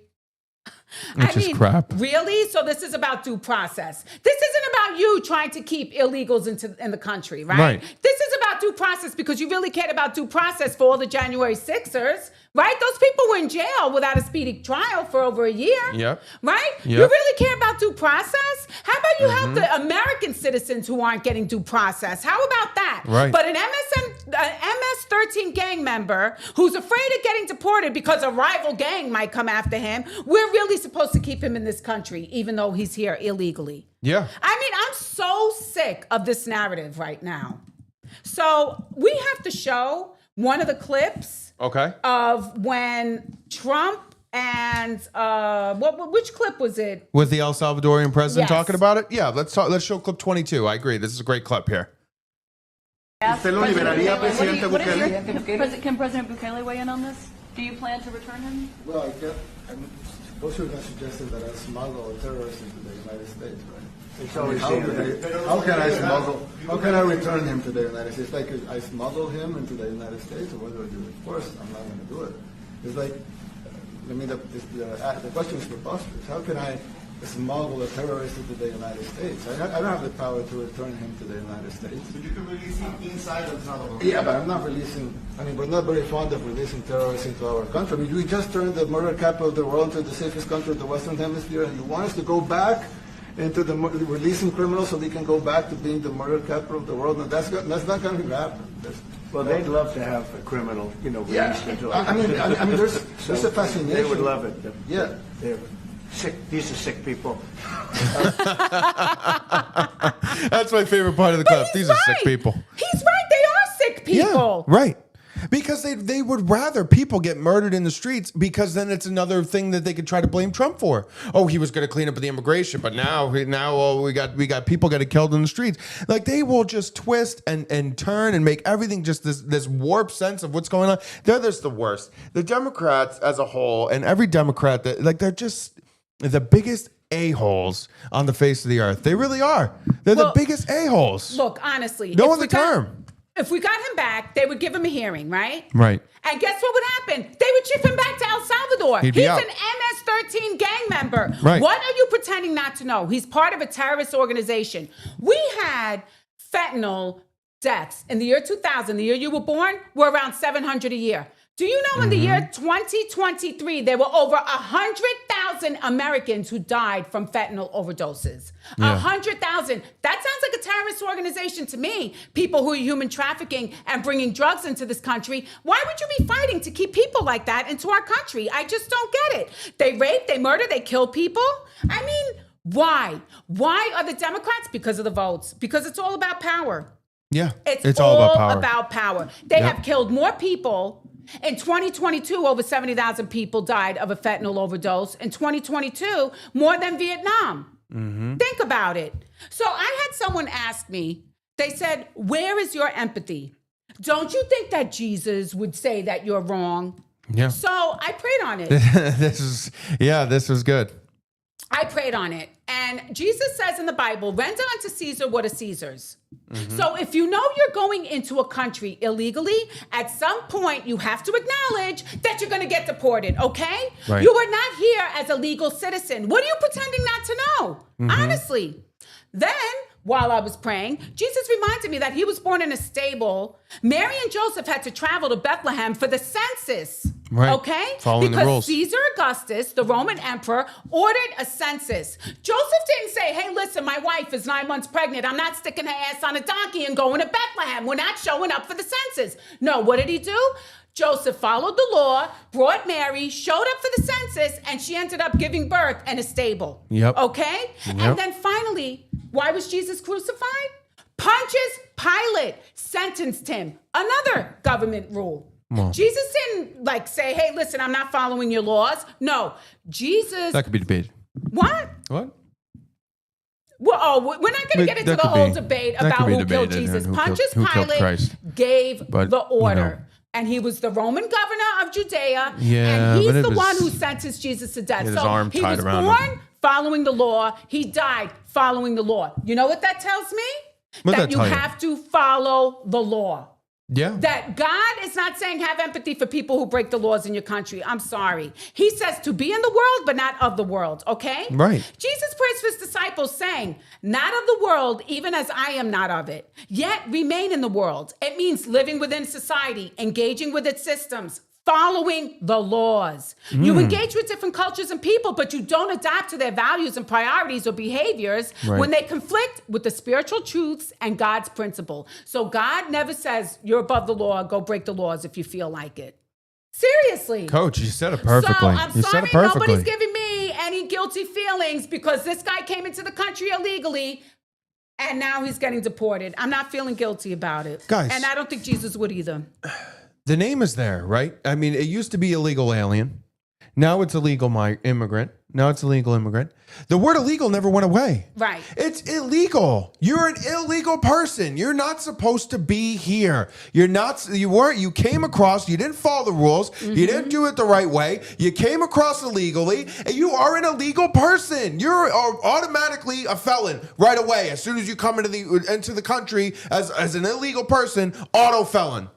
Which is crap. Really? So this is about due process. This isn't about you trying to keep illegals in the country, right? Right. This is about due process because you really cared about due process for all the January 6ers, right? Those people were in jail without a speedy trial for over a year. Yep. Right? Yep. You really care about due process? How about you help the American citizens who aren't getting due process? How about that? Right. But an MS-13 gang member who's afraid of getting deported because a rival gang might come after him, we're really supposed to keep him in this country, even though he's here illegally. Yeah. I mean, I'm so sick of this narrative right now. So we have to show one of the clips Okay. of when Trump and which clip was it? Was the El Salvadorian president Yes. talking about it? Yeah, let's show clip 22. I agree. This is a great clip here. ¿Usted lo liberaría, Presidente What is Bukele? Can President Bukele weigh in on this? Do you plan to return him? Well, most of them suggested that I smuggle a terrorist into the United States, right? It's always How can I smuggle? How can I return him to the United States? Like, I smuggle him into the United States, or what do I do? Of course, I'm not going to do it. It's like, the question is preposterous. How can I smuggle a terrorist into the United States? I don't have the power to return him to the United States. But you can release him inside El Salvador. Yeah, but I'm not releasing. I mean, we're not very fond of releasing terrorists into our country. I mean, we just turned the murder capital of the world into the safest country of the Western Hemisphere, and you want us to go back into releasing criminals so they can go back to being the murder capital of the world? And that's not going to happen. Well, they'd love to have a criminal, released into I mean, there's a fascination. They would love it. Yeah. They're sick. These are sick people. That's my favorite part of the clip. These are sick people. He's right. They are sick people. Yeah, right. Because they would rather people get murdered in the streets, because then it's another thing that they could try to blame Trump for. Oh, he was going to clean up the immigration, but now we got people getting killed in the streets. Like, they will just twist and turn and make everything just this warped sense of what's going on. They're just the worst. The Democrats as a whole, and every Democrat, they're just the biggest a-holes on the face of the earth. They really are. They're the biggest a-holes. Look, honestly. No other term. If we got him back, they would give him a hearing, right? Right. And guess what would happen? They would ship him back to El Salvador. He'd be He's out. an MS-13 gang member. Right. What are you pretending not to know? He's part of a terrorist organization. We had fentanyl deaths in the year 2000, the year you were born, were around 700 a year. Do you know in the year 2023, there were over 100,000 Americans who died from fentanyl overdoses? 100,000. That sounds like a terrorist organization to me. People who are human trafficking and bringing drugs into this country. Why would you be fighting to keep people like that into our country? I just don't get it. They rape, they murder, they kill people. I mean, why? Why are the Democrats? Because of the votes. Because it's all about power. Yeah. It's all about power. They have killed more people. In 2022, over 70,000 people died of a fentanyl overdose. In 2022, more than Vietnam. Think about it. So I had someone ask me, they said, where is your empathy? Don't you think that Jesus would say that you're wrong? Yeah. So I prayed on it. This was good. I prayed on it. And Jesus says in the Bible, render unto Caesar what is Caesar's. So if you know you're going into a country illegally, at some point you have to acknowledge that you're going to get deported, okay? Right. You are not here as a legal citizen. What are you pretending not to know? Honestly. Then, while I was praying, Jesus reminded me that he was born in a stable. Mary and Joseph had to travel to Bethlehem for the census. Right. Okay? Following the rules. Caesar Augustus, the Roman emperor, ordered a census. Joseph didn't say, hey, listen, my wife is 9 months pregnant. I'm not sticking her ass on a donkey and going to Bethlehem. We're not showing up for the census. No, what did he do? Joseph followed the law, brought Mary, showed up for the census, and she ended up giving birth in a stable. Yep. Okay? Yep. And then finally, why was Jesus crucified? Pontius Pilate sentenced him. Another government rule. Well, Jesus didn't say, hey, listen, I'm not following your laws. No, Jesus. that could be debated. What? What? Well, we're not going to get into the whole debate about who killed Jesus. Pontius Pilate gave the order. And he was the Roman governor of Judea. Yeah, and he's the one who sentenced Jesus to death. So he was born following the law. He died following the law. You know what that tells me? That you have to follow the law. Yeah. That God is not saying have empathy for people who break the laws in your country. I'm sorry. He says to be in the world, but not of the world. Okay? Right. Jesus prays for his disciples saying, not of the world, even as I am not of it. Yet remain in the world. It means living within society, engaging with its systems, following the laws. You engage with different cultures and people, but you don't adapt to their values and priorities or behaviors when they conflict with the spiritual truths and God's principle. So God never says you're above the law, go break the laws if you feel like it. Seriously. Coach, you said it perfectly. So I'm sorry nobody's giving me any guilty feelings because this guy came into the country illegally and now he's getting deported. I'm not feeling guilty about it. Guys. And I don't think Jesus would either. The name is there, right? I mean, it used to be illegal alien. Now it's illegal immigrant. Now it's illegal immigrant. The word illegal never went away. Right. It's illegal. You're an illegal person. You're not supposed to be here. You came across, you didn't follow the rules. You didn't do it the right way. You came across illegally and you are an illegal person. You're automatically a felon right away. As soon as you come into the country as an illegal person, auto felon.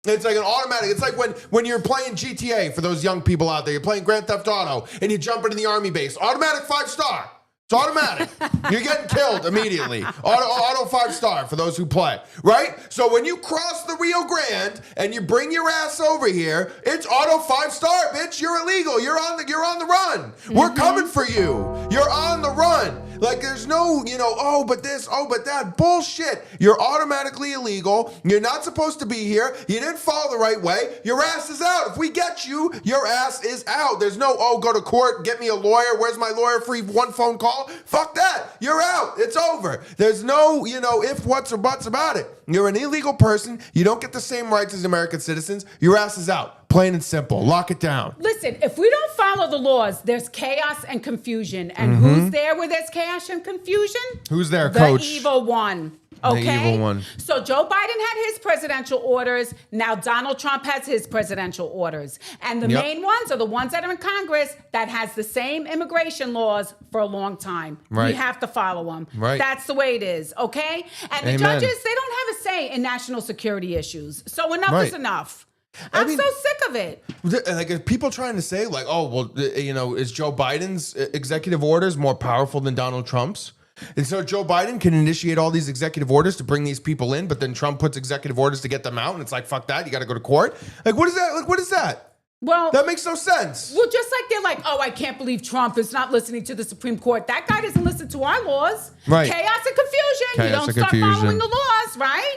It's like an automatic. It's like when you're playing GTA for those young people out there. You're playing Grand Theft Auto and you jump into the army base. Automatic 5-star. It's automatic. You're getting killed immediately. Auto 5-star for those who play, right? So when you cross the Rio Grande and you bring your ass over here, it's auto 5-star, bitch. You're illegal. You're on the run. We're coming for you. You're on the run. Like there's no, oh, but this, oh, but that bullshit. You're automatically illegal. You're not supposed to be here. You didn't follow the right way. Your ass is out. If we get you, your ass is out. There's no, go to court, get me a lawyer. Where's my lawyer? Free one phone call. Fuck that. You're out. It's over. There's no, if, whats, or buts about it. You're an illegal person. You don't get the same rights as American citizens. Your ass is out. Plain and simple. Lock it down. Listen, if we don't follow the laws, there's chaos and confusion. And who's there where there's chaos and confusion? Who's there, Coach? The evil one. Okay? The evil one. So Joe Biden had his presidential orders. Now Donald Trump has his presidential orders. And the main ones are the ones that are in Congress that has the same immigration laws for a long time. Right. We have to follow them. Right. That's the way it is, okay? And the judges, they don't have a say in national security issues. So enough is enough. I'm so sick of it. Like, are people trying to say, like, oh, well, is Joe Biden's executive orders more powerful than Donald Trump's? And so Joe Biden can initiate all these executive orders to bring these people in, but then Trump puts executive orders to get them out, and it's like, fuck that, you got to go to court. Like, what is that? Like, what is that? Well, that makes no sense. Well, just like they're like, oh, I can't believe Trump is not listening to the Supreme Court. That guy doesn't listen to our laws. Right. Chaos and confusion. You don't start following the laws, right?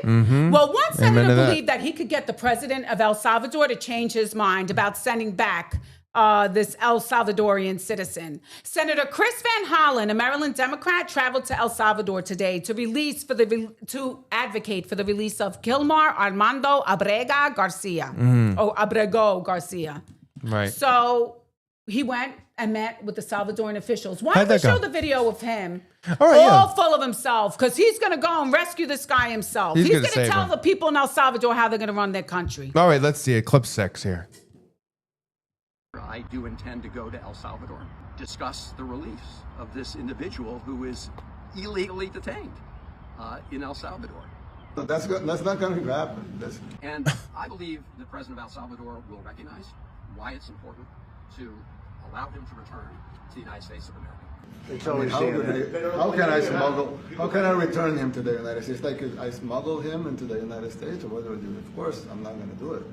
Well, one senator believed that he could get the president of El Salvador to change his mind about sending back this El Salvadorian citizen. Senator Chris Van Hollen, a Maryland Democrat, traveled to El Salvador today to advocate for the release of Gilmar Armando Abergo Garcia. Abergo Garcia. Right. So he went and met with the Salvadoran officials. Why don't we show the video of him all full of himself? Because he's going to go and rescue this guy himself. He's going to tell the people in El Salvador how they're going to run their country. All right, let's see it. Clip 6 here. I do intend to go to El Salvador, discuss the release of this individual who is illegally detained in El Salvador. That's not going to happen. And I believe the president of El Salvador will recognize why it's important to allow him to return to the United States of America. How can I return him to the United States? Like I smuggle him into the United States, or what do I do? Of course, I'm not going to do it.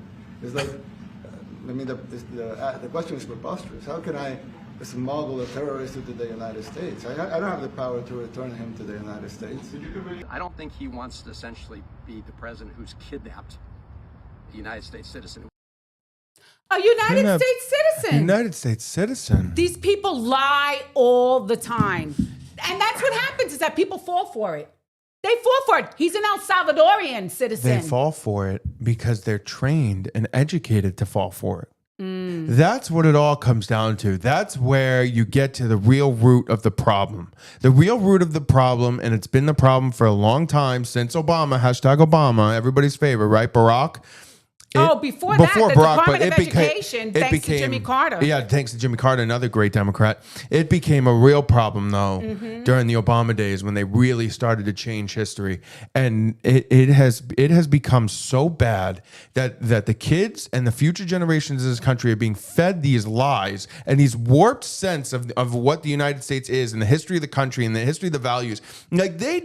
It's like, I mean, the question is preposterous. How can I smuggle a terrorist into the United States? I don't have the power to return him to the United States. I don't think he wants to essentially be the president who's kidnapped a United States citizen. A United States citizen. United States citizen. These people lie all the time. And that's what happens, is that people fall for it. They fall for it. He's an El Salvadorian citizen. They fall for it because they're trained and educated to fall for it. That's what it all comes down to. That's where you get to the real root of the problem. The real root of the problem, and it's been the problem for a long time since Obama, #Obama, everybody's favorite, right? Barack. Before that, the Department of Education, thanks to Jimmy Carter. Yeah, thanks to Jimmy Carter, another great Democrat. It became a real problem, though, during the Obama days when they really started to change history. And it has become so bad that the kids and the future generations of this country are being fed these lies and these warped sense of what the United States is and the history of the country and the history of the values. Like they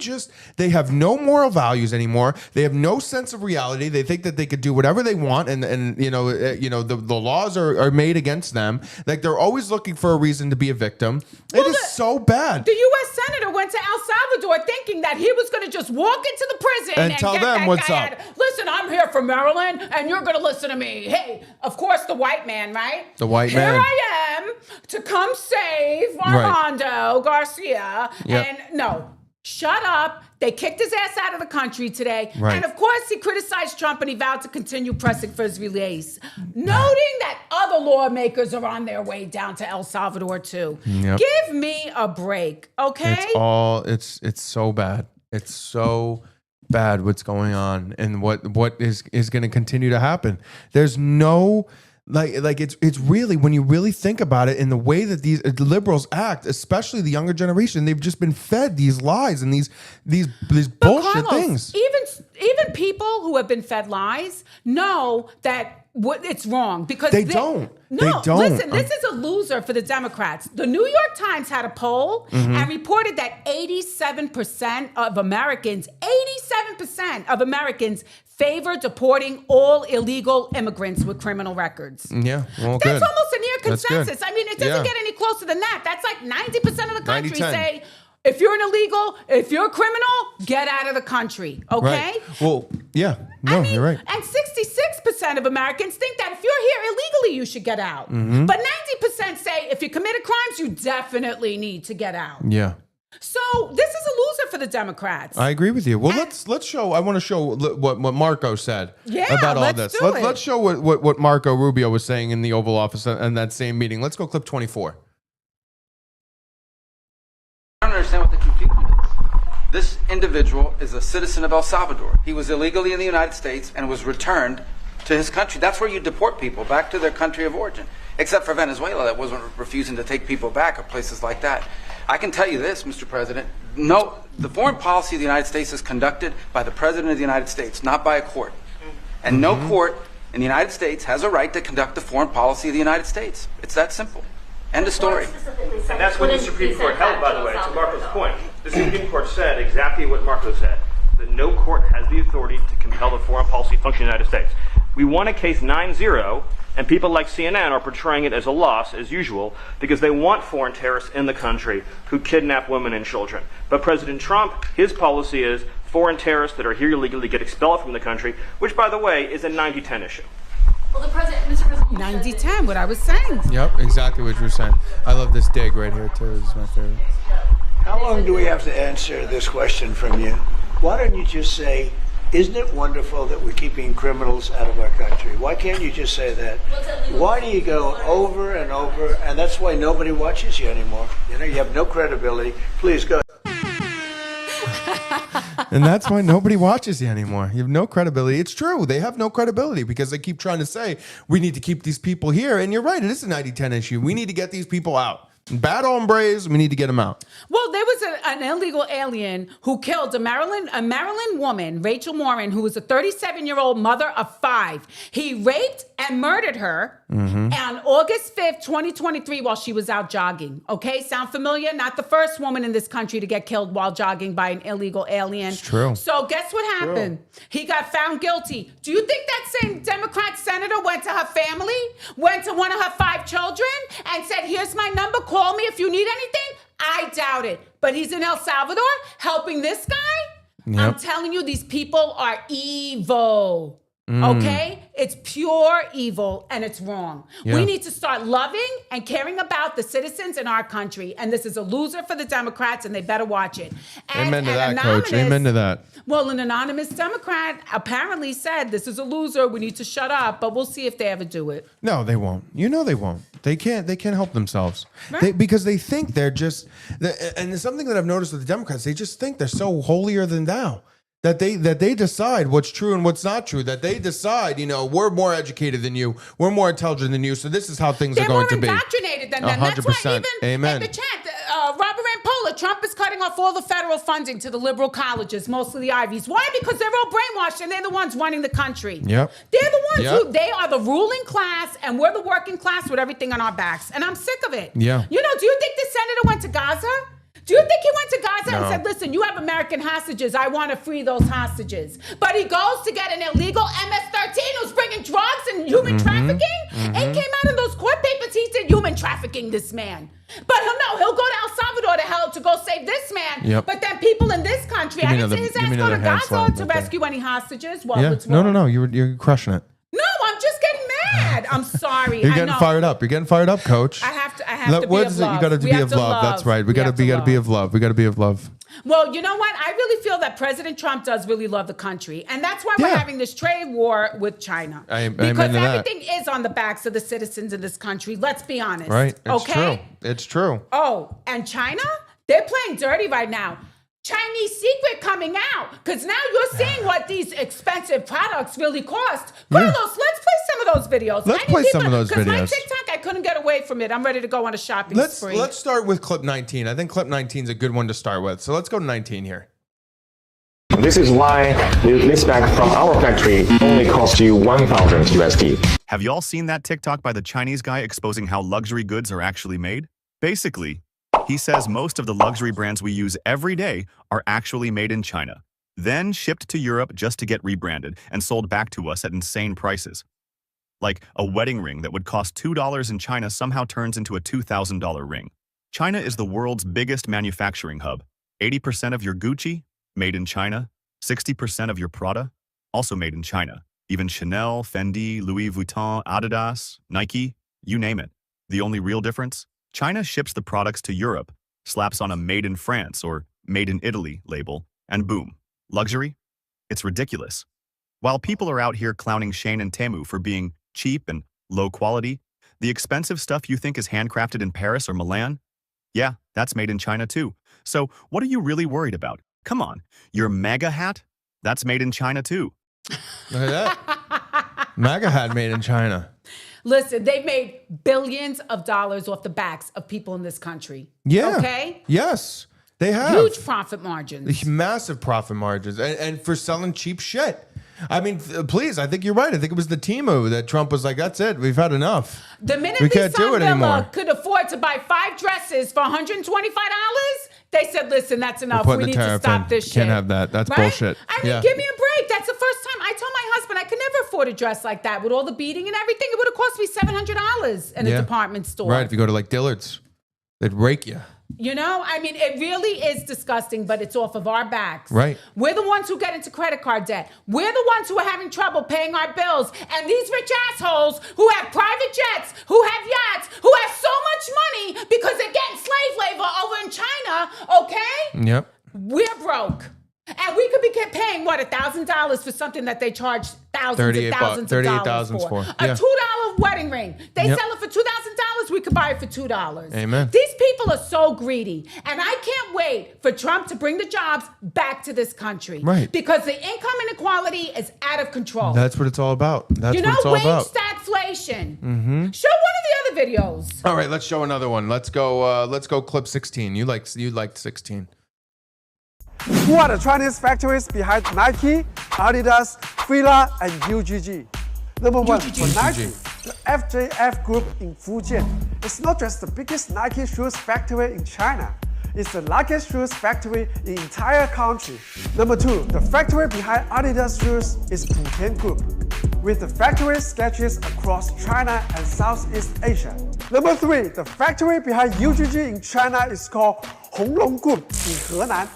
have no moral values anymore. They have no sense of reality. They think that they could do whatever they want, and the laws are made against them. Like they're always looking for a reason to be a victim. It is so bad. The U.S. Senator went to El Salvador thinking that he was going to just walk into the prison and tell them what's up. Listen, I'm here from Maryland, and you're going to listen to me. Hey, of course, the white man, right? The white man. Here I am to come save Armando Garcia. Yep. And no. Shut up. They kicked his ass out of the country today. Right. And of course, he criticized Trump and he vowed to continue pressing for his release. Noting that other lawmakers are on their way down to El Salvador, too. Yep. Give me a break, okay? It's so bad. It's so bad what's going on and what is going to continue to happen. There's no... Like it's really, when you really think about it, in the way that these liberals act, especially the younger generation, they've just been fed these lies and these bullshit things. Even people who have been fed lies know that it's wrong because they don't. Listen, this is a loser for the Democrats. The New York Times had a poll and reported that 87% of Americans favor deporting all illegal immigrants with criminal records. Yeah, well, that's good. almost a near consensus. I mean, it doesn't get any closer than that. That's like 90% of the country say, if you're an illegal, if you're a criminal, get out of the country. Okay? Right. Well, yeah. No, you're right. And 66% of Americans think that if you're here illegally, you should get out. But 90% say if you committed crimes, you definitely need to get out. Yeah. So this is a loser for the Democrats. I agree with you. Well, let's show. I want to show what Marco said about all this. Let's show what Marco Rubio was saying in the Oval Office in that same meeting. Let's go clip 24. I don't understand what the confusion is. This individual is a citizen of El Salvador. He was illegally in the United States and was returned to his country. That's where you deport people, back to their country of origin. Except for Venezuela, that wasn't refusing to take people back, or places like that. I can tell you this, Mr. President. No, the foreign policy of the United States is conducted by the President of the United States, not by a court. And no court in the United States has a right to conduct the foreign policy of the United States. It's that simple. End of story. And that's what the Supreme Court held, by the way, to Marco's point. The Supreme Court said exactly what Marco said, that no court has the authority to compel the foreign policy function of the United States. We won a case 9-0, and people like CNN are portraying it as a loss, as usual, because they want foreign terrorists in the country who kidnap women and children. But President Trump, his policy is foreign terrorists that are here illegally get expelled from the country, which, by the way, is a 90-10 issue. Well, Mr. President, 90-10, what I was saying. Yep, exactly what you were saying. I love this dig right here too. This is my favorite. How long do we have to answer this question from you? Why don't you just say, isn't it wonderful that we're keeping criminals out of our country? Why can't you just say that? Why do you go over and over? And that's why nobody watches you anymore. You know, you have no credibility. Please go. And that's why nobody watches you anymore. You have no credibility. It's true. They have no credibility because they keep trying to say, we need to keep these people here. And you're right. It is a 90-10 issue. We need to get these people out. Bad hombres, we need to get them out. Well, there was an illegal alien who killed a Maryland woman, Rachel Morin, who was a 37-year-old mother of 5. He raped and murdered her on August 5th, 2023, while she was out jogging. Okay, sound familiar? Not the first woman in this country to get killed while jogging by an illegal alien. It's true. So guess what happened? He got found guilty. Do you think that same Democrat senator went to her family, went to one of her 5 children, and said, here's my number, call me if you need anything? I doubt it. But he's in El Salvador helping this guy? Yep. I'm telling you, these people are evil. Okay? It's pure evil and it's wrong. Yeah. We need to start loving and caring about the citizens in our country. And this is a loser for the Democrats and they better watch it. And Amen to an that, Coach. Amen to that. Well, an anonymous Democrat apparently said this is a loser. We need to shut up, but we'll see if they ever do it. No, they won't. You know they won't. They can't help themselves. Right. Because they think they're just, and it's something that I've noticed with the Democrats, they just think they're so holier than thou. That they decide what's true and what's not true. That they decide, we're more educated than you, we're more intelligent than you. So this is how things are going to be. They're more indoctrinated than them. 100%. That's why even Amen. in the chat, Robert Rampolla, Trump is cutting off all the federal funding to the liberal colleges, mostly the Ivies. Why? Because they're all brainwashed and they're the ones running the country. Yep. They're the ones who they are the ruling class, and we're the working class with everything on our backs. And I'm sick of it. Yeah. Do you think the senator went to Gaza? Do you think he went to Gaza and said, listen, you have American hostages. I want to free those hostages. But he goes to get an illegal MS-13 who's bringing drugs and human trafficking? It came out in those court papers. He said human trafficking this man. But he'll go to El Salvador to hell to go save this man. Yep. But then people in this country, I didn't see his ass go to Gaza to rescue any hostages. Well, Yeah. it's wrong. No. You're crushing it. No, I'm just getting mad. I'm sorry. You're getting fired up. You're getting fired up, Coach. I have to be What of is it? love. You got to We be have of to love. That's right. We got to be of love. We got to be of love. Well, you know what? I really feel that President Trump does really love the country. And that's why we're having this trade war with China. Because everything is on the backs of the citizens in this country. Let's be honest. Right. It's okay? true. It's true. Oh, and China? They're playing dirty right now. Chinese secret coming out. Because now you're seeing what these expensive products really cost. Carlos, let's play some of those videos. Let's play some of those videos. Because my TikTok, I couldn't get away from it. I'm ready to go on a shopping spree. Let's start with clip 19. I think clip 19 is a good one to start with. So let's go to 19 here. This is why this bag from our factory only costs you 1,000 USD. Have you all seen that TikTok by the Chinese guy exposing how luxury goods are actually made? Basically, he says most of the luxury brands we use every day are actually made in China, then shipped to Europe just to get rebranded and sold back to us at insane prices. Like a wedding ring that would cost $2 in China somehow turns into a $2,000 ring. China is the world's biggest manufacturing hub. 80% of your Gucci, made in China. 60% of your Prada, also made in China. Even Chanel, Fendi, Louis Vuitton, Adidas, Nike, you name it. The only real difference? China ships the products to Europe, slaps on a Made in France or Made in Italy label, and boom. Luxury? It's ridiculous. While people are out here clowning Shein and Temu for being cheap and low quality, the expensive stuff you think is handcrafted in Paris or Milan? Yeah, that's made in China too. So what are you really worried about? Come on, your MAGA hat? That's made in China too. Look at that. MAGA hat made in China. Listen, they've made billions of dollars off the backs of people in this country. Yeah. Okay? Yes, they have. Huge profit margins. Massive profit margins. And for selling cheap shit. I mean, please, I think you're right. I think it was the Temu that Trump was like, that's it. We've had enough. The minute we can't do it anymore. could afford to buy 5 dresses for $125, they said, listen, that's enough. We need to stop this shit. Can't have that. That's bullshit. I mean, give me a break. That's the first time. I told my husband I could never afford a dress like that with all the beading and everything. It would have cost me $700 in a department store. Right, if you go to like Dillard's, they'd rake you. You know, I mean, it really is disgusting, but it's off of our backs. Right. We're the ones who get into credit card debt. We're the ones who are having trouble paying our bills. And these rich assholes who have private jets, who have yachts, who have so much money because they're getting slave labor over in China, okay? Yep. We're broke. And we could be paying, what, $1,000 for something that they charge thousands and thousands of dollars for. A $2 wedding ring. They sell it for $2,000. We could buy it for $2. Amen. These people are so greedy. And I can't wait for Trump to bring the jobs back to this country. Right. Because the income inequality is out of control. That's what it's all about. That's you what know, it's all wage about. stagflation. Mm-hmm. Show one of the other videos. All right, let's show another one. Let's go clip 16. You liked 16. Who are the Chinese factories behind Nike, Adidas, Fila, and UGG? Number one, for Nike, the FJF Group in Fujian. It's not just the biggest Nike shoes factory in China. It's the largest shoes factory in the entire country. Number two, the factory behind Adidas shoes is Putian Group, with the factory sketches across China and Southeast Asia. Number three, the factory behind UGG in China is called Honglong Group in Henan.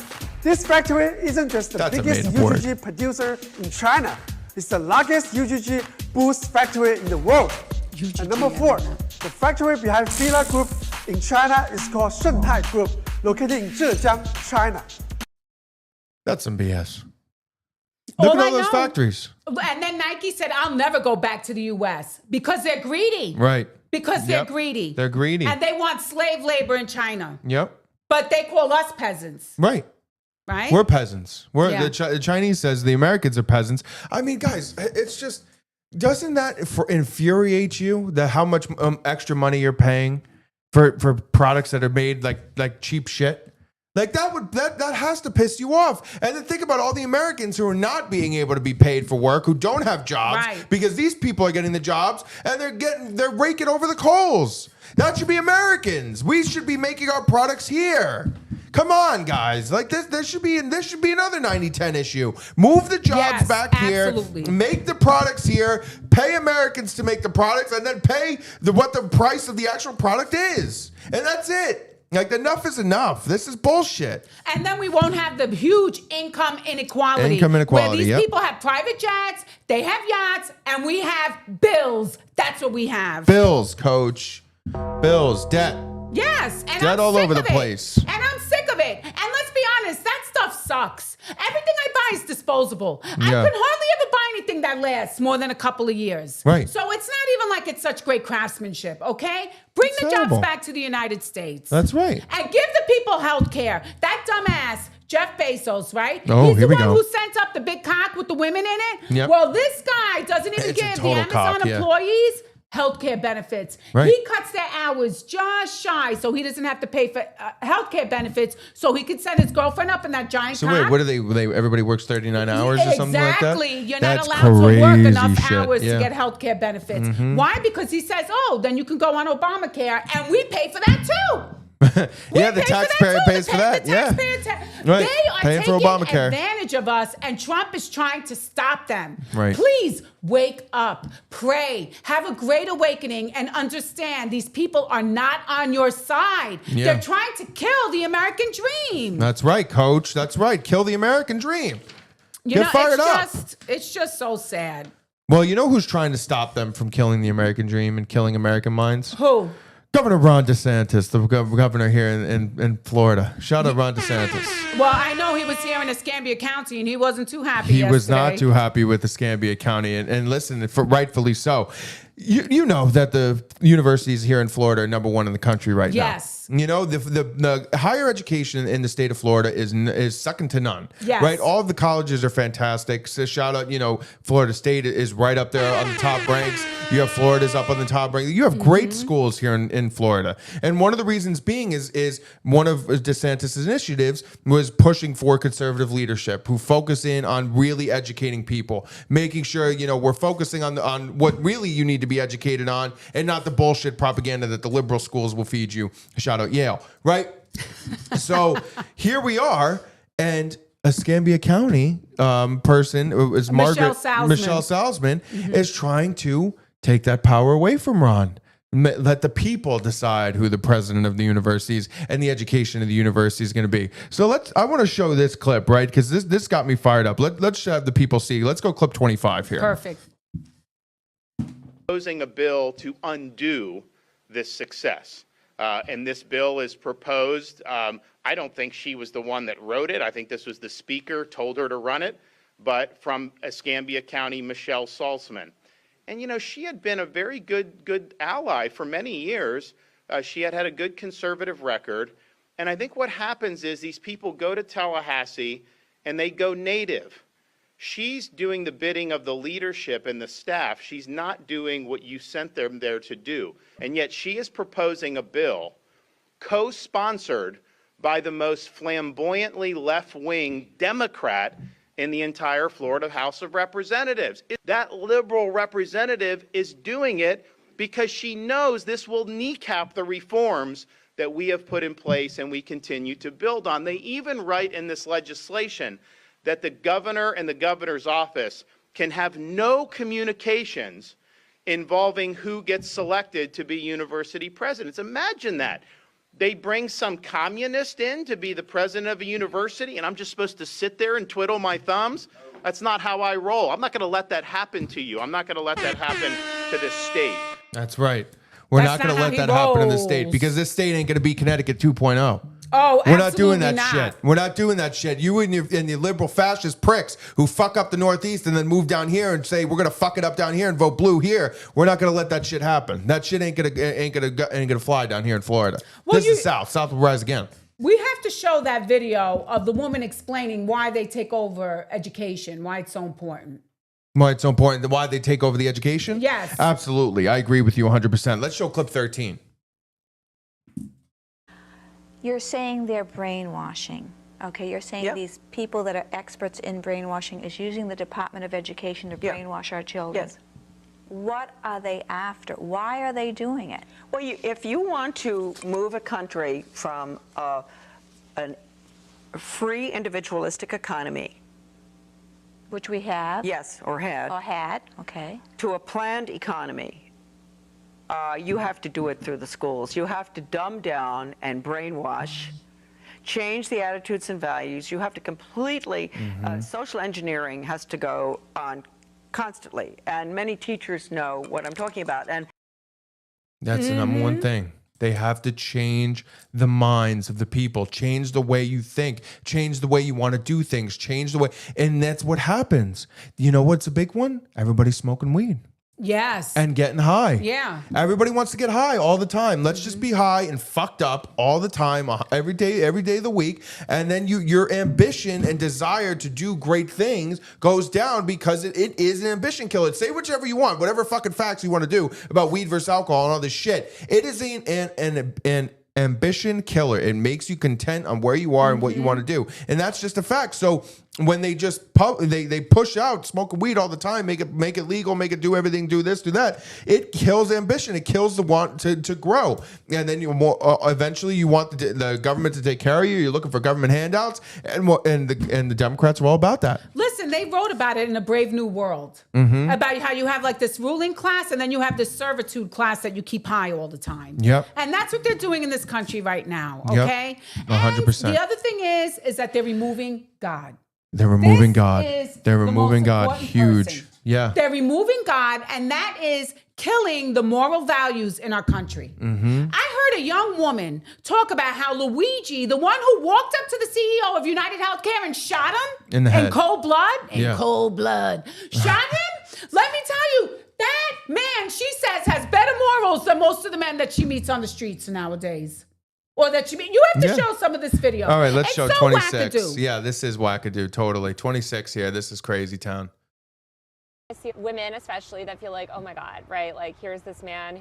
This factory isn't just the biggest UGG producer in China. It's the largest UGG boots factory in the world. And number four, the factory behind Fila Group in China is called Shengtai Group, located in Zhejiang, China. That's some BS. Look at all those factories. And then Nike said, I'll never go back to the U.S. because they're greedy. Right. Because they're greedy. They're greedy. And they want slave labor in China. Yep. But they call us peasants. Right. Right? We're peasants. The Chinese says the Americans are peasants. I mean, guys, it's just, doesn't that infuriate you that how much extra money you're paying for products that are made like cheap shit? Like that has to piss you off. And then think about all the Americans who are not being able to be paid for work, who don't have jobs, because these people are getting the jobs and they're raking over the coals. That should be Americans. We should be making our products here. Come on, guys. Like this should be another 90-10 issue. Move the jobs back here. Make the products here. Pay Americans to make the products, and then pay what the price of the actual product is. And that's it. Like, enough is enough. This is bullshit. And then we won't have the huge income inequality. Where these people have private jets, they have yachts, and we have bills. That's what we have. Bills, coach. Bills, debt. Yes, and debt all over the place. And I'm sick of it. And let's be honest, that stuff sucks. Everything I buy is disposable. I can hardly ever buy anything that lasts more than a couple of years. Right. So it's not even like it's such great craftsmanship, okay? Bring the jobs back to the United States. That's right. And give the people health care. That dumbass, Jeff Bezos, right? Oh, He's here the we one go. who sent up the big cock with the women in it. Yep. Well, this guy doesn't even It's a give the total Amazon cock, yeah. employees healthcare benefits. Right. He cuts their hours just shy so he doesn't have to pay for healthcare benefits so he could send his girlfriend up in that giant So car. wait, what do they everybody works 39 hours or something like that? Exactly. You're That's not allowed to work enough crazy hours shit. to get healthcare benefits. Mhm. Why? Because he says, oh, then you can go on Obamacare and we pay for that too. Yeah, the taxpayer pays for that. Yeah. Right. They are Paying for taking Obamacare. advantage of us, and Trump is trying to stop them. Right. Please wake up, pray, have a great awakening, and understand these people are not on your side. Yeah. They're trying to kill the American dream. That's right, coach. That's right. Kill the American dream. Get fired up. It's just so sad. Well, you know who's trying to stop them from killing the American dream and killing American minds? Who? Governor Ron DeSantis, the governor here in Florida. Shout out Ron DeSantis. Well, I know he was here in Escambia County and he wasn't too happy He yesterday. was not too happy with Escambia County, and listen, rightfully so. You know that the universities here in Florida are number one in the country right now. Yes. You know, the higher education in the state of Florida is second to none. Yes. Right? All of the colleges are fantastic. So shout out, Florida State is right up there on the top ranks. You have Florida's up on the top rank. You have great schools here in Florida. And one of the reasons being is one of DeSantis' initiatives was pushing for conservative leadership who focus in on really educating people, making sure, we're focusing on what really you need to be educated on and not the bullshit propaganda that the liberal schools will feed you. Shout out Yale, right? So here we are, and Escambia County person is Michelle Salzman Mm-hmm. is trying to take that power away from Ron. Let the people decide who the president of the universities and the education of the university is going to be. So I want to show this clip, right? Because this got me fired up. Let's have the people see. Let's go clip 25 here. Perfect. Proposing a bill to undo this success. And this bill is proposed. I don't think she was the one that wrote it. I think this was the speaker told her to run it, but from Escambia County, Michelle Salzman. And, you know, she had been a very good ally for many years. She had a good conservative record. And I think what happens is these people go to Tallahassee and they go native. She's doing the bidding of the leadership and the staff. She's not doing what you sent them there to do. And yet she is proposing a bill co-sponsored by the most flamboyantly left-wing Democrat in the entire Florida House of Representatives. That liberal representative is doing it because she knows this will kneecap the reforms that we have put in place and we continue to build on. They even write in this legislation that the governor and the governor's office can have no communications involving who gets selected to be university presidents. Imagine that. They bring some communist in to be the president of a university, and I'm just supposed to sit there and twiddle my thumbs? That's not how I roll. I'm not going to let that happen to you. I'm not going to let that happen to this state. That's right. We're not going to let that happen in the state because this state ain't going to be Connecticut 2.0. Oh, we're not doing absolutely that not. shit. We're not doing that shit. You and the liberal fascist pricks who fuck up the Northeast and then move down here and say we're gonna fuck it up down here and vote blue here. We're not gonna let that shit happen. That shit ain't gonna fly down here in Florida. Well, this is South. South will rise again. We have to show that video of the woman explaining why they take over education, why it's so important. Why it's so important? Why they take over the education? Yes. Absolutely. I agree with you 100%. Let's show clip 13. You're saying they're brainwashing. Okay, you're saying these people that are experts in brainwashing is using the Department of Education to brainwash our children. Yes. What are they after? Why are they doing it? Well, if you want to move a country from a free individualistic economy, which we have. Yes, or had. Or had, okay. To a planned economy, you have to do it through the schools. You have to dumb down and brainwash, change the attitudes and values. You have to completely, social engineering has to go on constantly. And many teachers know what I'm talking about. And that's the number one thing. They have to change the minds of the people, change the way you think, change the way you want to do things, change the way. And that's what happens. You know what's a big one? Everybody's smoking weed. Yes. And getting high. Yeah. Everybody wants to get high all the time. Let's just be high and fucked up all the time, every day of the week. And then your ambition and desire to do great things goes down because it is an ambition killer. Say whichever you want, whatever fucking facts you want to do about weed versus alcohol and all this shit. It is an ambition killer. It makes you content on where you are and what you want to do. And that's just a fact. So when they just they push out smoking weed all the time, make it legal, make it do everything, do this, do that, it kills ambition. It kills the want to grow. And then eventually you want the government to take care of you. You're looking for government handouts, and the Democrats are all about that. Listen, they wrote about it in A Brave New World about how you have like this ruling class and then you have this servitude class that you keep high all the time. Yep. And that's what they're doing in this country right now. Okay. Yep. 100%. And the other thing is that they're removing God. They're removing God. They're the removing most God. important Huge. person. Yeah. They're removing God, and that is killing the moral values in our country. I heard a young woman talk about how Luigi, the one who walked up to the CEO of United Healthcare and shot him in the head. cold blood, Yeah. shot him. Let me tell you, that man, she says, has better morals than most of the men that she meets on the streets nowadays. Or that you have to show some of this video. All right, let's show 26. Wackadoo. Yeah, this is wackadoo, totally. 26 here. This is crazy town. I see women especially that feel like, oh my God, right? Like here's this man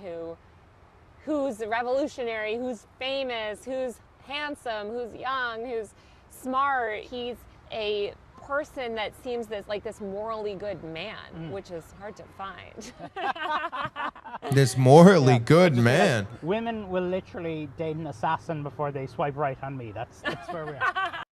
who's revolutionary, who's famous, who's handsome, who's young, who's smart. He's a person that seems this morally good man, which is hard to find. This morally good man. Women will literally date an assassin before they swipe right on me. That's where we are.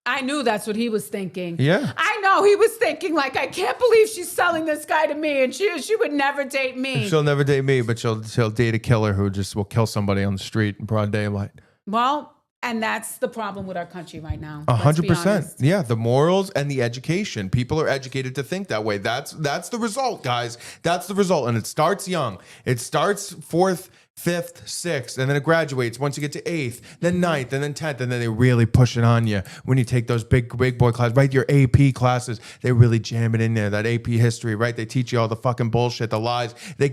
I knew that's what he was thinking. Yeah. I know he was thinking, like, I can't believe she's selling this guy to me, and she would never date me. She'll never date me, but she'll date a killer who just will kill somebody on the street in broad daylight. Well, and that's the problem with our country right now. 100%. Yeah, the morals and the education. People are educated to think that way. That's the result, guys. That's the result, and it starts young. It starts 4th, 5th, 6th, and then it graduates once you get to 8th, then 9th, and then 10th, and then they really push it on you when you take those big boy classes, right? Your AP classes, they really jam it in there. That AP history, right? They teach you all the fucking bullshit, the lies. They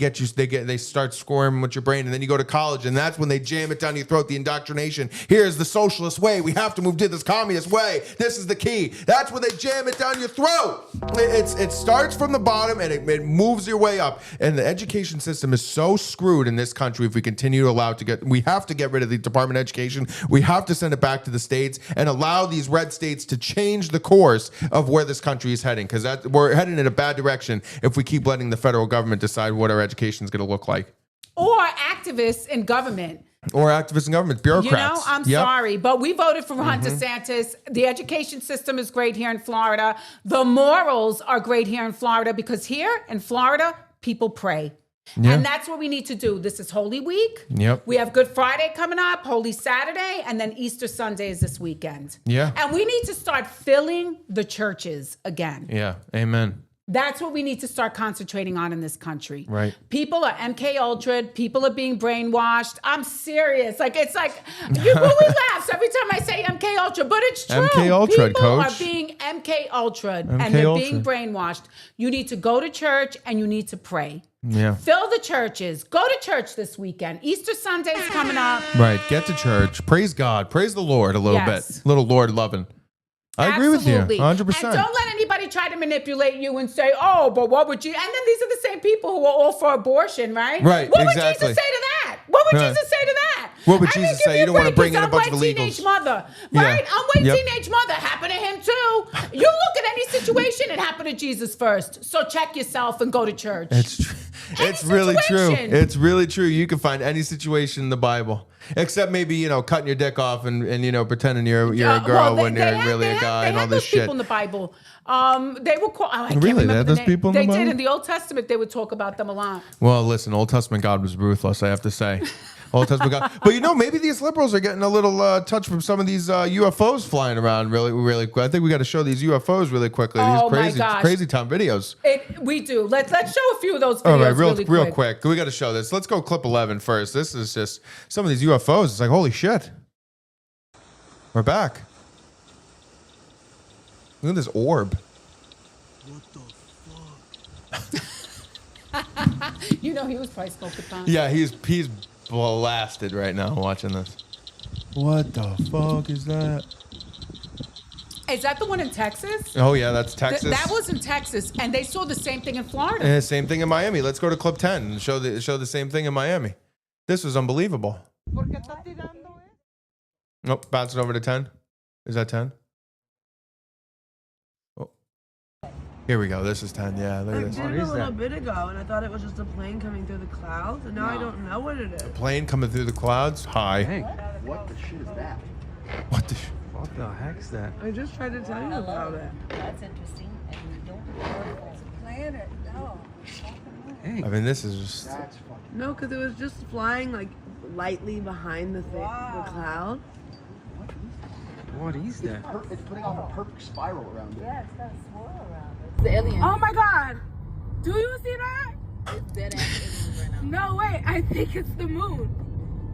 start squirming with your brain, and then you go to college, and that's when they jam it down your throat. The indoctrination. Here's the socialist way. We have to move to this communist way. This is the key. That's when they jam it down your throat. It starts from the bottom and it moves your way up. And the education system is so screwed in this country. If we continue to allow it to we have to get rid of the Department of Education. We have to send it back to the states and allow these red states to change the course of where this country is heading, because we're heading in a bad direction if we keep letting the federal government decide what our education is going to look like. Or activists in government. Or activists in government, bureaucrats. You know, I'm sorry, but we voted for Ron DeSantis. The education system is great here in Florida. The morals are great here in Florida, because here in Florida, people pray. Yeah. And that's what we need to do. This is Holy Week. Yep. We have Good Friday coming up, Holy Saturday, and then Easter Sunday is this weekend. Yeah. And we need to start filling the churches again. Yeah. Amen. That's what we need to start concentrating on in this country. Right. People are MK Ultra. People are being brainwashed. I'm serious. It's like Louis laughs every time I say MK Ultra, but it's true. MK Ultra, people coach. are being MK Ultra, MK and they're Ultra. being brainwashed. You need to go to church and you need to pray. Yeah. Fill the churches. Go to church this weekend. Easter Sunday is coming up. Right. Get to church. Praise God. Praise the Lord a little bit. Little Lord loving. I agree with you. 100%. And don't let anybody try to manipulate you and say, oh, but what would you? And then these are the same people who are all for abortion, right? Right, What exactly. would Jesus say to that? What would Jesus say to that? What would Jesus say? You don't want to bring in a bunch of I'm illegals. teenage mother, right? Yeah. I'm white Yep. teenage mother. Happened to him too. You look at any situation, it happened to Jesus first. So check yourself and go to church. It's true. It's really true. It's really true. You can find any situation in the Bible, except maybe, cutting your dick off and pretending you're a girl when you're really a guy and all this shit. People in the Bible. They were called. I can't Really? remember They had the those name. people in the They did Bible? in the Old Testament. They would talk about them a lot. Well, listen, Old Testament God was ruthless, I have to say. Old Testament God. But maybe these liberals are getting a little touch from some of these UFOs flying around really quick. I think we got to show these UFOs really quickly. Oh, These my gosh. crazy time videos. We do. Let's show a few of those videos All right, real quick. quick. We got to show this. Let's go clip 11 first. This is just some of these UFOs. It's like, holy shit. We're back. Look at this orb. He was probably smoking pot. Yeah, he's blasted right now watching this. What the fuck is that? Is that the one in Texas? Oh yeah, that's Texas. That was in Texas, and they saw the same thing in Florida. And same thing in Miami. Let's go to clip 10 and show the same thing in Miami. This was unbelievable. Nope, bounce it over to 10. Is that 10? Oh. Here we go. This is 10. Yeah, look at this. I did it a little bit ago, and I thought it was just a plane coming through the clouds, and now I don't know what it is. Plane coming through the clouds. Hi. Hey, what the shit is that? What the heck's that? I just tried to tell you about it. That's interesting, and we don't know if it's a planet. No. I mean, this is just. No, because it was just flying like lightly behind the cloud. What is that? It's putting off a perfect spiral around it. Yeah, it's got a swirl around it. The alien. Oh my God! Do you see that? It's dead ass aliens right now. No way! I think it's the moon.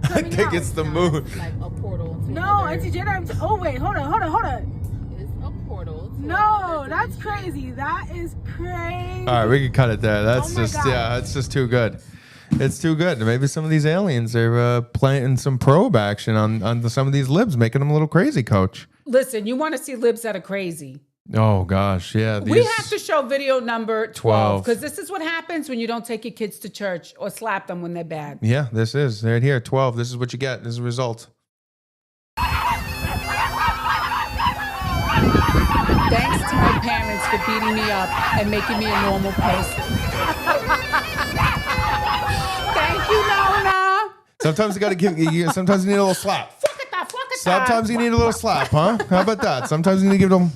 I think it's the moon. Like a portal. To No, another... Auntie Jenna. Oh wait, hold on. It's a portal. To No, that's crazy. That is crazy. All right, we can cut it there. That's Oh my God. that's just too good. It's too good. Maybe some of these aliens are playing some probe action on some of these libs, making them a little crazy, Coach. Listen, you want to see libs that are crazy. Oh, gosh. Yeah. We have to show video number 12 12. because this is what happens when you don't take your kids to church or slap them when they're bad. Yeah, this is. Right here, 12. This is what you get. This is the result. Thanks to my parents for beating me up and making me a normal person. Thank you, Nona. Sometimes you got to sometimes you need a little slap. Sometimes you need a little slap, huh? How about that? Sometimes you need to give them,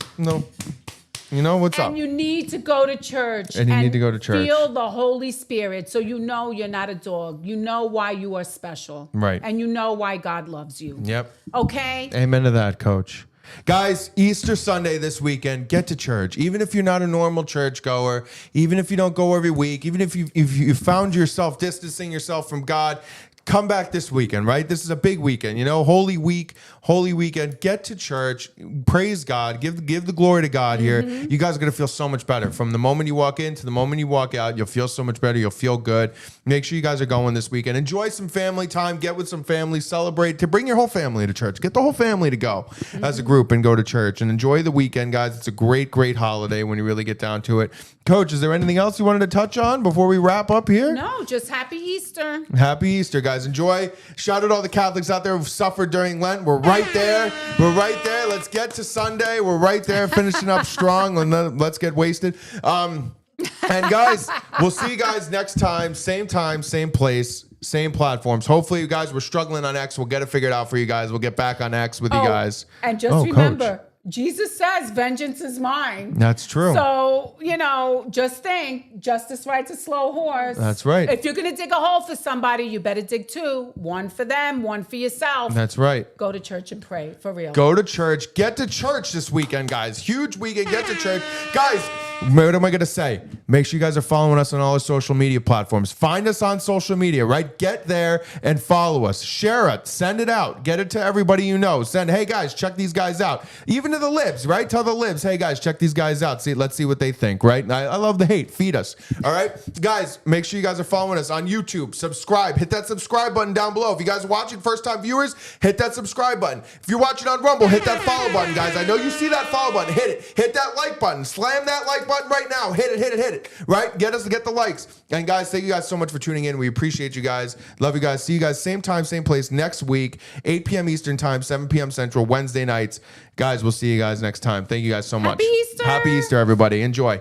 you know, what's up? And you need to go to church. And you need to go to church. Feel the Holy Spirit so you know you're not a dog. You know why you are special. Right. And you know why God loves you. Yep. Okay? Amen to that, Coach. Guys, Easter Sunday this weekend, get to church. Even if you're not a normal church goer, even if you don't go every week, even if you found yourself distancing yourself from God, come back this weekend, right? This is a big weekend, you know, Holy Weekend. Get to church, praise God, give the glory to God here. You guys are going to feel so much better. From the moment you walk in to the moment you walk out, you'll feel so much better. You'll feel good. Make sure you guys are going this weekend. Enjoy some family time. Get with some family. Celebrate. To bring your whole family to church. Get the whole family to go as a group and go to church. And enjoy the weekend, guys. It's a great, great holiday when you really get down to it. Coach, is there anything else you wanted to touch on before we wrap up here? No, just happy Easter. Happy Easter, guys. Enjoy. Shout out all the Catholics out there who've suffered during Lent. We're right there. We're right there. Let's get to Sunday. We're right there, finishing up strong. Let's get wasted. And guys, we'll see you guys next time, same place, same platforms. Hopefully, you guys were struggling on X. We'll get it figured out for you guys. We'll get back on X with you guys. And just remember, Coach. Jesus says, vengeance is mine. That's true. So, you know, just think, justice rides a slow horse. That's right. If you're going to dig a hole for somebody, you better dig two. One for them, one for yourself. That's right. Go to church and pray, for real. Go to church. Get to church this weekend, guys. Huge weekend. Get to church. Guys, what am I going to say? Make sure you guys are following us on all our social media platforms. Find us on social media, right? Get there and follow us. Share it. Send it out. Get it to everybody you know. Send, hey, guys, check these guys out. Even to the libs, right? Tell the libs, hey, guys, check these guys out. Let's see what they think, right? I love the hate. Feed us. All right? Guys, make sure you guys are following us on YouTube. Subscribe. Hit that subscribe button down below. If you guys are watching, first-time viewers, hit that subscribe button. If you're watching on Rumble, hit that follow button, guys. I know you see that follow button. Hit it. Hit that like button. Slam that like button right now. Hit it, right? Get the likes. And guys, thank you guys so much for tuning in. We appreciate you guys. Love you guys. See you guys same time, same place next week, 8 p.m. Eastern time, 7 p.m. Central, Wednesday nights. Guys, we'll see you guys next time. Thank you guys so much. Happy Easter. Happy Easter, everybody. Enjoy.